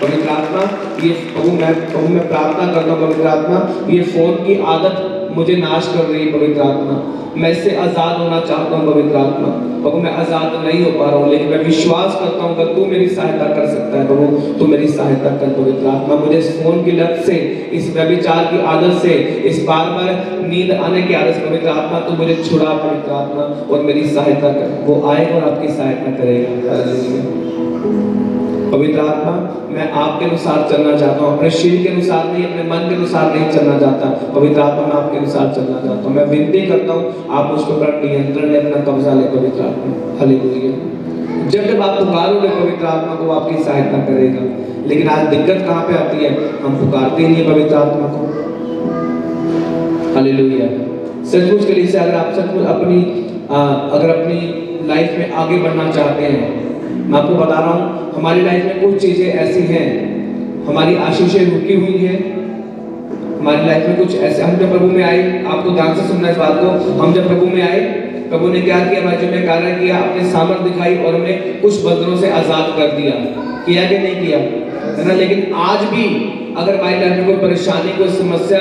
पवित्र आत्मा ये प्रभु मैं प्रार्थना करता हूँ, पवित्र आत्मा ये फोन की आदत मुझे नाश कर रही है। पवित्र आत्मा मैं इससे आजाद होना चाहता हूँ। पवित्र आत्मा प्रभु मैं आजाद नहीं हो पा रहा हूँ, लेकिन मैं विश्वास करता हूँ कि तू मेरी सहायता कर सकता है। प्रभु तू मेरी सहायता कर। पवित्र आत्मा मुझे इस फोन की लत से, इस व्यभिचार की आदत से, इस बार बार नींद आने की आदत से, पवित्र आत्मा तू मुझे छुड़ा। पवित्र आत्मा और मेरी सहायता कर। वो आएगा और आपकी सहायता करेगा। हालेलुया। पवित्र आत्मा मैं आपके अनुसार चलना चाहता हूँ, अपने शरीर के अनुसार नहीं, अपने मन के अनुसार नहीं चलना चाहता। पवित्र आत्मा मैं आपके अनुसार चलना चाहता हूँ। मैं विनती करता हूँ आप उसको पर नियंत्रण ले, अपना कब्जा ले। पवित्र आत्मा हालेलुया। जब आप पुकारोगे पवित्र आत्मा को, आपकी सहायता करेगा। लेकिन आज दिक्कत कहाँ पे आती है, हम पुकारते नहीं पवित्र आत्मा को। हालेलुया। सचमुच के लिए से अगर आप सचमुच अपनी लाइफ में आगे बढ़ना चाहते हैं, मैं आपको बता रहा हूँ हमारी लाइफ में कुछ चीजें ऐसी हैं, हमारी आशीषें रुकी हुई हैं हमारी लाइफ में। कुछ ऐसे, हम जब प्रभु में आए, आपको ध्यान से सुनना इस बात को, हम जब प्रभु में आए, प्रभु ने क्या किया, हमारे में कार्य किया, अपने सामर्थ्य दिखाई और हमें कुछ बंधनों से आजाद कर दिया। किया कि नहीं किया, है ना। लेकिन आज भी अगर हमारी लाइफ में कोई परेशानी, कोई समस्या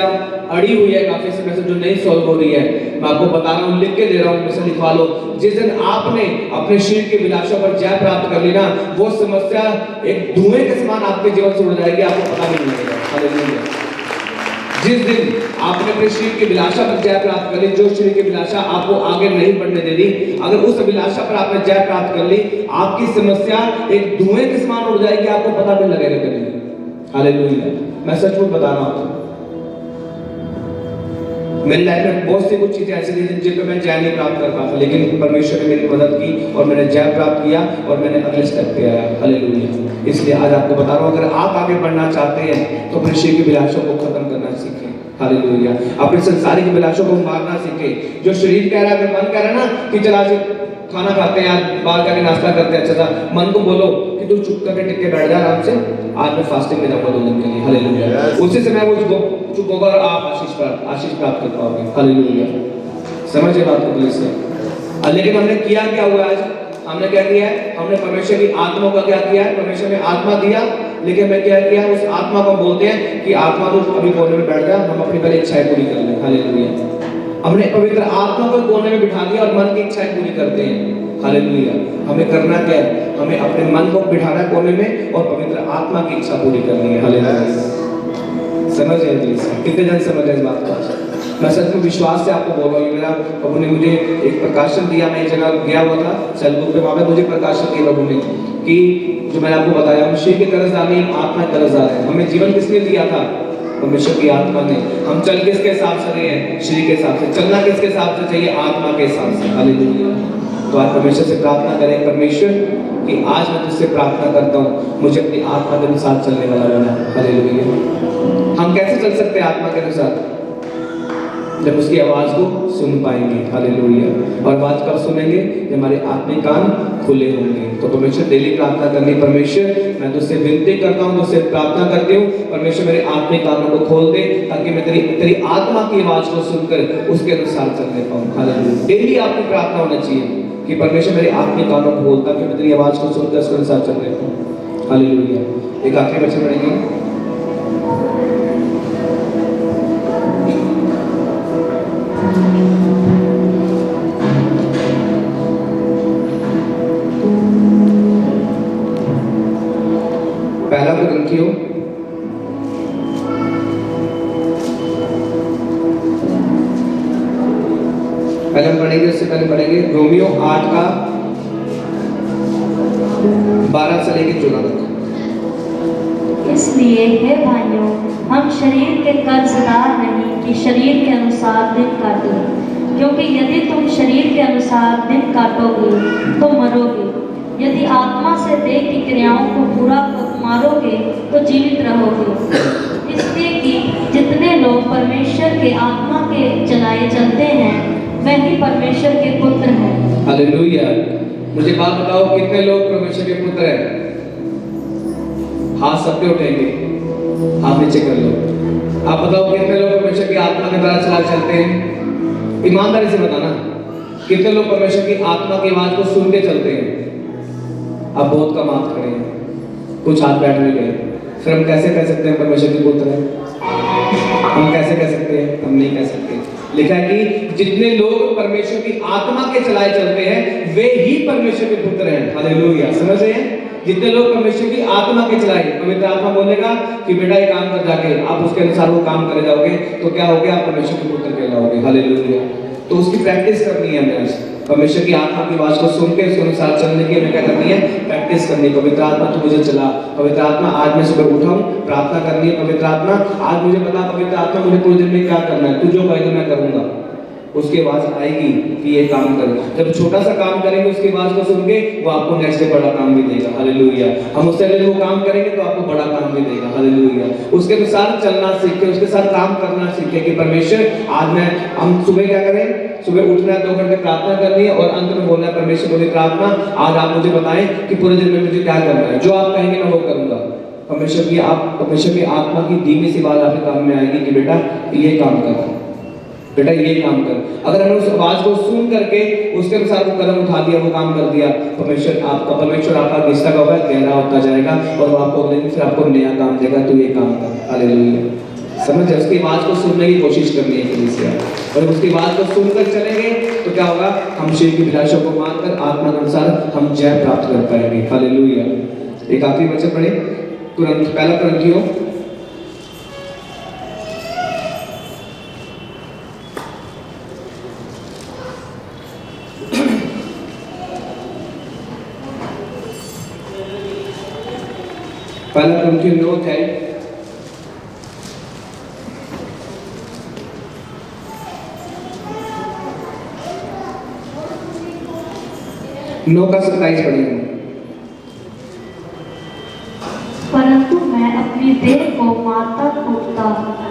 अड़ी हुई है काफी समय से, जो नहीं सॉल्व हो रही है, मैं आपको बता रहा हूँ, लिख के दे रहा हूँ, मुझसे लिखवा लो। जिस दिन आपने अपने शरीर की विलासों पर जय प्राप्त कर ली ना, वो समस्या एक धुएं के समान आपके जीवन से उड़ जाएगी, आपको पता नहीं लगेगा। हालेलुया। जिस दिन आपने अपने शरीर की विलासा पर जय प्राप्त कर ली, जो शरीर की विलासा आपको आगे नहीं बढ़ने दे रही, अगर उस विलासा पर आपने जय प्राप्त कर ली, आपकी समस्या एक धुएं के समान उड़ जाएगी, आपको पता नहीं लगेगा कभी। हालेलुया। मैं सचमुच बता रहा हूँ, मेरी लाइफ में बहुत सी कुछ चीजें ऐसी थी जिन पर मैं जय नहीं प्राप्त कर पाता, लेकिन परमेश्वर ने मेरी मदद की और मैंने जय प्राप्त किया और मैंने अगले स्टेप पे आया। हालेलुया। इसलिए आज आपको बता रहा हूँ, अगर आप आगे बढ़ना चाहते हैं तो अपने शरीर की विलासों को खत्म करना सीखें। हालेलुया। अपने संसारिक विलासों को मारना सीखें। जो शरीर कह रहा है, अगर मन कह रहा है ना कि चला खाना खाते हैं यार, बाहर जाके नाश्ता करते हैं, अच्छा सा, मन को बोलो कि तू चुप करके टिक के बैठ जा आराम से, आज मैं फास्टिंग में जाऊंगा 2 दिन के लिए। हालेलुया। उसी समय वो चुप होगा और आप आशीष प्राप्त कर पाओगे। हालेलुया। समझिए बात को प्लीज से। लेकिन हमने किया क्या हुआ आज, हमने क्या किया है, हमने परमेश्वर की आत्मा का क्या किया है, परमेश्वर ने आत्मा दिया, लेकिन मैं क्या किया, उस आत्मा को बोलते हैं कि आत्मा तो अभी कोने में बैठ जा, हम अपनी पहले इच्छाएं पूरी कर लें। हालेलुया। हमने पवित्र आत्मा को कोने में बिठा दिया और मन की इच्छाएं पूरी करते हैं। हालेलुया। हमें करना क्या है, हमें अपने मन को बिठाना है कोने में और पवित्र आत्मा की इच्छा पूरी करनी है। हालेलुया। समझ रहे हैं कितने जन समझ रहे इस बात को। मैं सच में विश्वास से आपको बोल रहा हूँ, मेरा प्रभु ने मुझे एक प्रकाशन दिया, मैं एक जगह गया हुआ था सेल ग्रुप पे, वहां पे मुझे प्रकाशन दिया प्रभु ने कि जो मैंने आपको बताया, हम शरीर के कर्जदार नहीं, हम आत्मा के कर्जदार हैं। हमें जीवन किसने दिया था, परमेश्वर की आत्मा ने। हम चल किसके हिसाब से रहे हैं, शरीर के हिसाब से। चलना किसके हिसाब से चाहिए, आत्मा के हिसाब से। हालेलुया। तो आज परमेश्वर से प्रार्थना करें, परमेश्वर कि आज मैं तुझसे प्रार्थना करता हूँ, मुझे अपनी आत्मा के अनुसार चलने वाला बना। हालेलुया। हम कैसे चल सकते हैं आत्मा के अनुसार, जब उसकी आवाज को सुन पाएंगे। हालेलुया। और आवाज कब सुनेंगे, जब हमारे आत्मिक कान खुले होंगे। तो परमेश्वर डेली प्रार्थना करनी, परमेश्वर मैं तुझसे विनती करता हूँ, तुझसे प्रार्थना करती हूँ, परमेश्वर मेरे आत्मिक कानों को खोल दे, ताकि मैं तेरी आत्मा की आवाज को सुनकर उसके अनुसार चलने पाऊँ। हालेलुया। डेली आपकी प्रार्थना होना चाहिए कि परमेश्वर मेरे आत्मिक कानों को खोल, ताकि मैं तेरी आवाज को सुनकर उसके अनुसार चलने पाऊँ। हालेलुया। एक आखिरी वचन पढ़ेंगे, पहला कुरिन्थियों पहले हम पढ़ेंगे, उससे पहले पढ़ेंगे रोमियो 8 का 12 से लेकर 14 तक। इसलिए हे भाइयों, हम शरीर के कर्जदार नहीं कि शरीर के अनुसार दिन काटें, क्योंकि यदि तुम शरीर के अनुसार दिन काटोगे तो मरोगे, यदि आत्मा से देह की क्रियाओं को पूरा मारोगे तो जीवित रहोगे। इसलिए कि जितने लोग परमेश्वर के आत्मा के चलाए चलते हैं वे ही परमेश्वर के पुत्र हैं। हालेलुया। मुझे बात बताओ, कितने लोग परमेश्वर के पुत्र हैं? हाथ सबके उठेंगे, हाथ नीचे कर लो। आप बताओ, कितने लोग परमेश्वर की आत्मा के द्वारा चला चलते हैं? ईमानदारी से बताना, कितने लोग परमेश्वर की आत्मा की आवाज को सुन के चलते हैं? अब बहुत कम हाथ खड़े हैं, कुछ हाथ बैठ भी गए। फिर हम कैसे कह सकते हैं परमेश्वर के पुत्र हैं? हम कैसे कह सकते हैं? हम नहीं कह सकते। लिखा है कि जितने लोग परमेश्वर की आत्मा के चलाए चलते हैं वे ही परमेश्वर के पुत्र हैं। हालेलुया। समझ रहे हैं? जितने लोग परमेश्वर की आत्मा के चलाए, पवित्र आत्मा बोलेगा कि बेटा ये काम कर जाके, आप उसके अनुसार वो काम करे जाओगे तो क्या हो गया? आप परमेश्वर के पुत्र कहलाओगे। हालेलुया। तो उसकी प्रैक्टिस करनी है हमें। परमेश्वर की आत्मा की आवाज को सुन के उसके अनुसार चलने की हमें क्या करनी है? प्रैक्टिस करनी है। पवित्र आत्मा तू मुझे चला। पवित्र आत्मा आज मैं सुबह उठा हूँ, प्रार्थना करनी है। पवित्र आत्मा आज मुझे बता, पवित्र आत्मा मुझे पूरे दिन में क्या करना है, तू जो कहेगा मैं करूंगा। उसकी आवाज आएगी कि ये काम करो। जब छोटा सा काम करेंगे उसकी आवाज को सुन के वो आपको नेक्स्ट डे बड़ा काम भी देगा। हालेलुया। हम उससे पहले वो काम करेंगे तो आपको बड़ा काम भी देगा। हालेलुया। उसके अनुसार चलना सीखे, उसके साथ काम करना सीखे कि परमेश्वर आज मैं, हम सुबह क्या करें? सुबह उठना है, 2 घंटे प्रार्थना करनी है और अंत में बोलना है परमेश्वर बोले प्रार्थना आज आप मुझे बताएं कि पूरे दिन में मुझे क्या करना है, जो आप कहेंगे मैं वो करूंगा। परमेश्वर की आत्मा की धीमी सी बात आपके काम में आएगी कि बेटा ये काम कर, बेटा ये काम कर। अगर हमने उस आवाज को सुन करके उसके अनुसार वो कदम उठा दिया, वो काम कर दिया, परमेश्वर आपका रिश्ता का होगा गहरा होता जाएगा और वो आपको अगले दिन फिर आपको नया काम देगा, तू ये काम कर। हालेलुया। समझ, उसकी आवाज को सुनने की कोशिश करनी है कलीसिया, और उसकी आवाज को सुनकर चलेंगे तो क्या होगा? हम शरीर की अभिलाषा को मानकर आत्मा के अनुसार हम जय प्राप्त कर पाएंगे। हालेलुया। एक आखिरी वचन पढ़े, तुरंत पहला कुरिन्थियों 9 अध्याय 9 का 27 पढ़ेंगे। परंतु मैं अपनी देह को मारता कूटता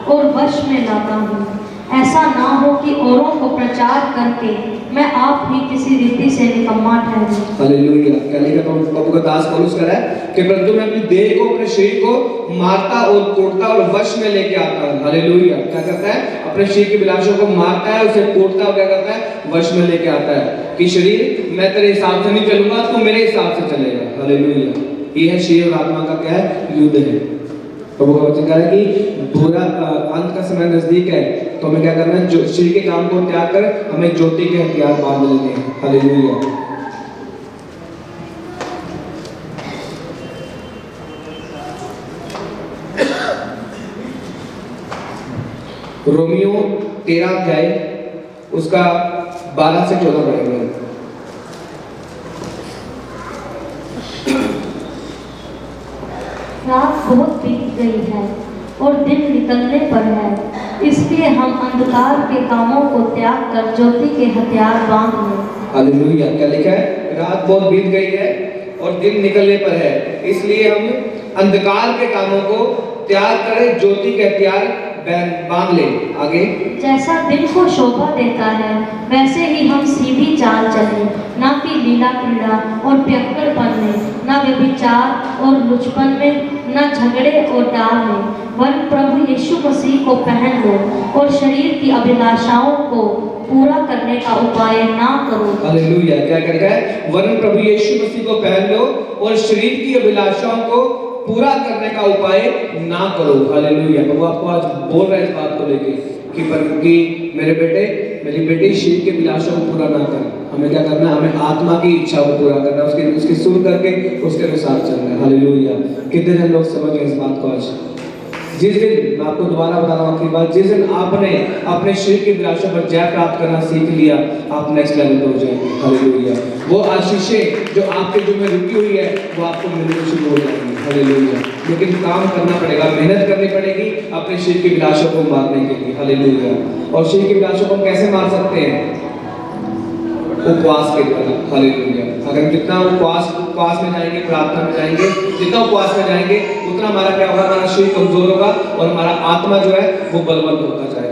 और वश में लाता हूँ, ऐसा ना हो कि औरों को प्रचार करके मैं आप ही किसी रीति से निकम्मा ठहरूं। हालेलुया। क्या लिखा प्रभु का दास पौलुस कह रहा है कि परंतु मैं अपनी देह को, अपने शरीर को मारता और कोड़ता और वश में लेके आता हूँ। हालेलुया। क्या करता है? अपने शरीर की अभिलाषाओं को मारता है, उसे कोड़ता और क्या करता है? वश में लेके आता है कि शरीर मैं तेरे हिसाब से नहीं चलूंगा, तू मेरे हिसाब से चलेगा। हालेलुया। ये है शरीर और आत्मा का क्या है? युद्ध है। प्रभु का वचन कह रहा है कि बुरा अंत का समय नजदीक है, तो हमें क्या करना है? जो शरीर के काम को त्याग कर हमें ज्योति के हथियार बांध लेने हैं। हालेलुया। रोमियो 13 अध्याय उसका 12 से 14 पढ़ेंगे। रात बहुत बीत गई है और दिन निकलने पर है, इसलिए हम अंधकार के कामों को त्याग कर ज्योति के हथियार बांध लें। हालेलुया। क्या लिखा है? रात बहुत बीत गई है और दिन निकलने पर है, इसलिए हम अंधकार के कामों को त्याग करें, ज्योति के हथियार बांध ले। आगे, जैसा दिन को शोभा देता है वैसे ही हम सीधी चाल चलें, ना कि लीला क्रीड़ा और पियक्कड़पन में, ना व्यभिचार और लुचपन में, ना झगड़े और डाल में, वरन प्रभु यीशु मसीह को पहन लो और शरीर की अभिलाषाओं को पूरा करने का उपाय ना करो। हालेलुया। क्या कहता है? वरन प्रभु यीशु मसीह को पहन लो और शरीर की अभिलाषाओं को पूरा करने का उपाय ना करो। हालेलुया। प्रभु आपको आज बोल रहा है इस बात को लेके कि मेरे बेटे, मेरी बेटी शरीर की अभिलाषा को पूरा ना करें। हमें क्या करना है? हमें आत्मा की इच्छा को पूरा करना है, उसकी सुन करके उसके अनुसार चलना है। हालेलुया। कितने जन लोग समझ गए इस बात को आज? जिस दिन, मैं आपको दोबारा बता रहा हूँ आखिरी बात, जिस दिन आपने अपने शरीर की अभिलाषा पर जय प्राप्त करना सीख लिया, आप नेक्स्ट लेवल पर हो जाएंगे। हालेलुया। वो आशीषें जो आपके दिल में रुकी हुई है वो आपको मिलनी शुरू हो जाएंगी। हालेलुया। लेकिन काम करना पड़ेगा, मेहनत करनी पड़ेगी अपने शरीर की अभिलाषा को मारने के लिए। हालेलुया। और शरीर की अभिलाषा को हम कैसे मार सकते हैं? उपवास के द्वारा। हालेलुया। अगर जितना उपवास में जाएंगे, प्रार्थना में जाएंगे, जितना उपवास में जाएंगे, उतना हमारा क्या होगा? हमारा शरीर कमजोर होगा और हमारा आत्मा जो है वो बलवंत होता जाएगा।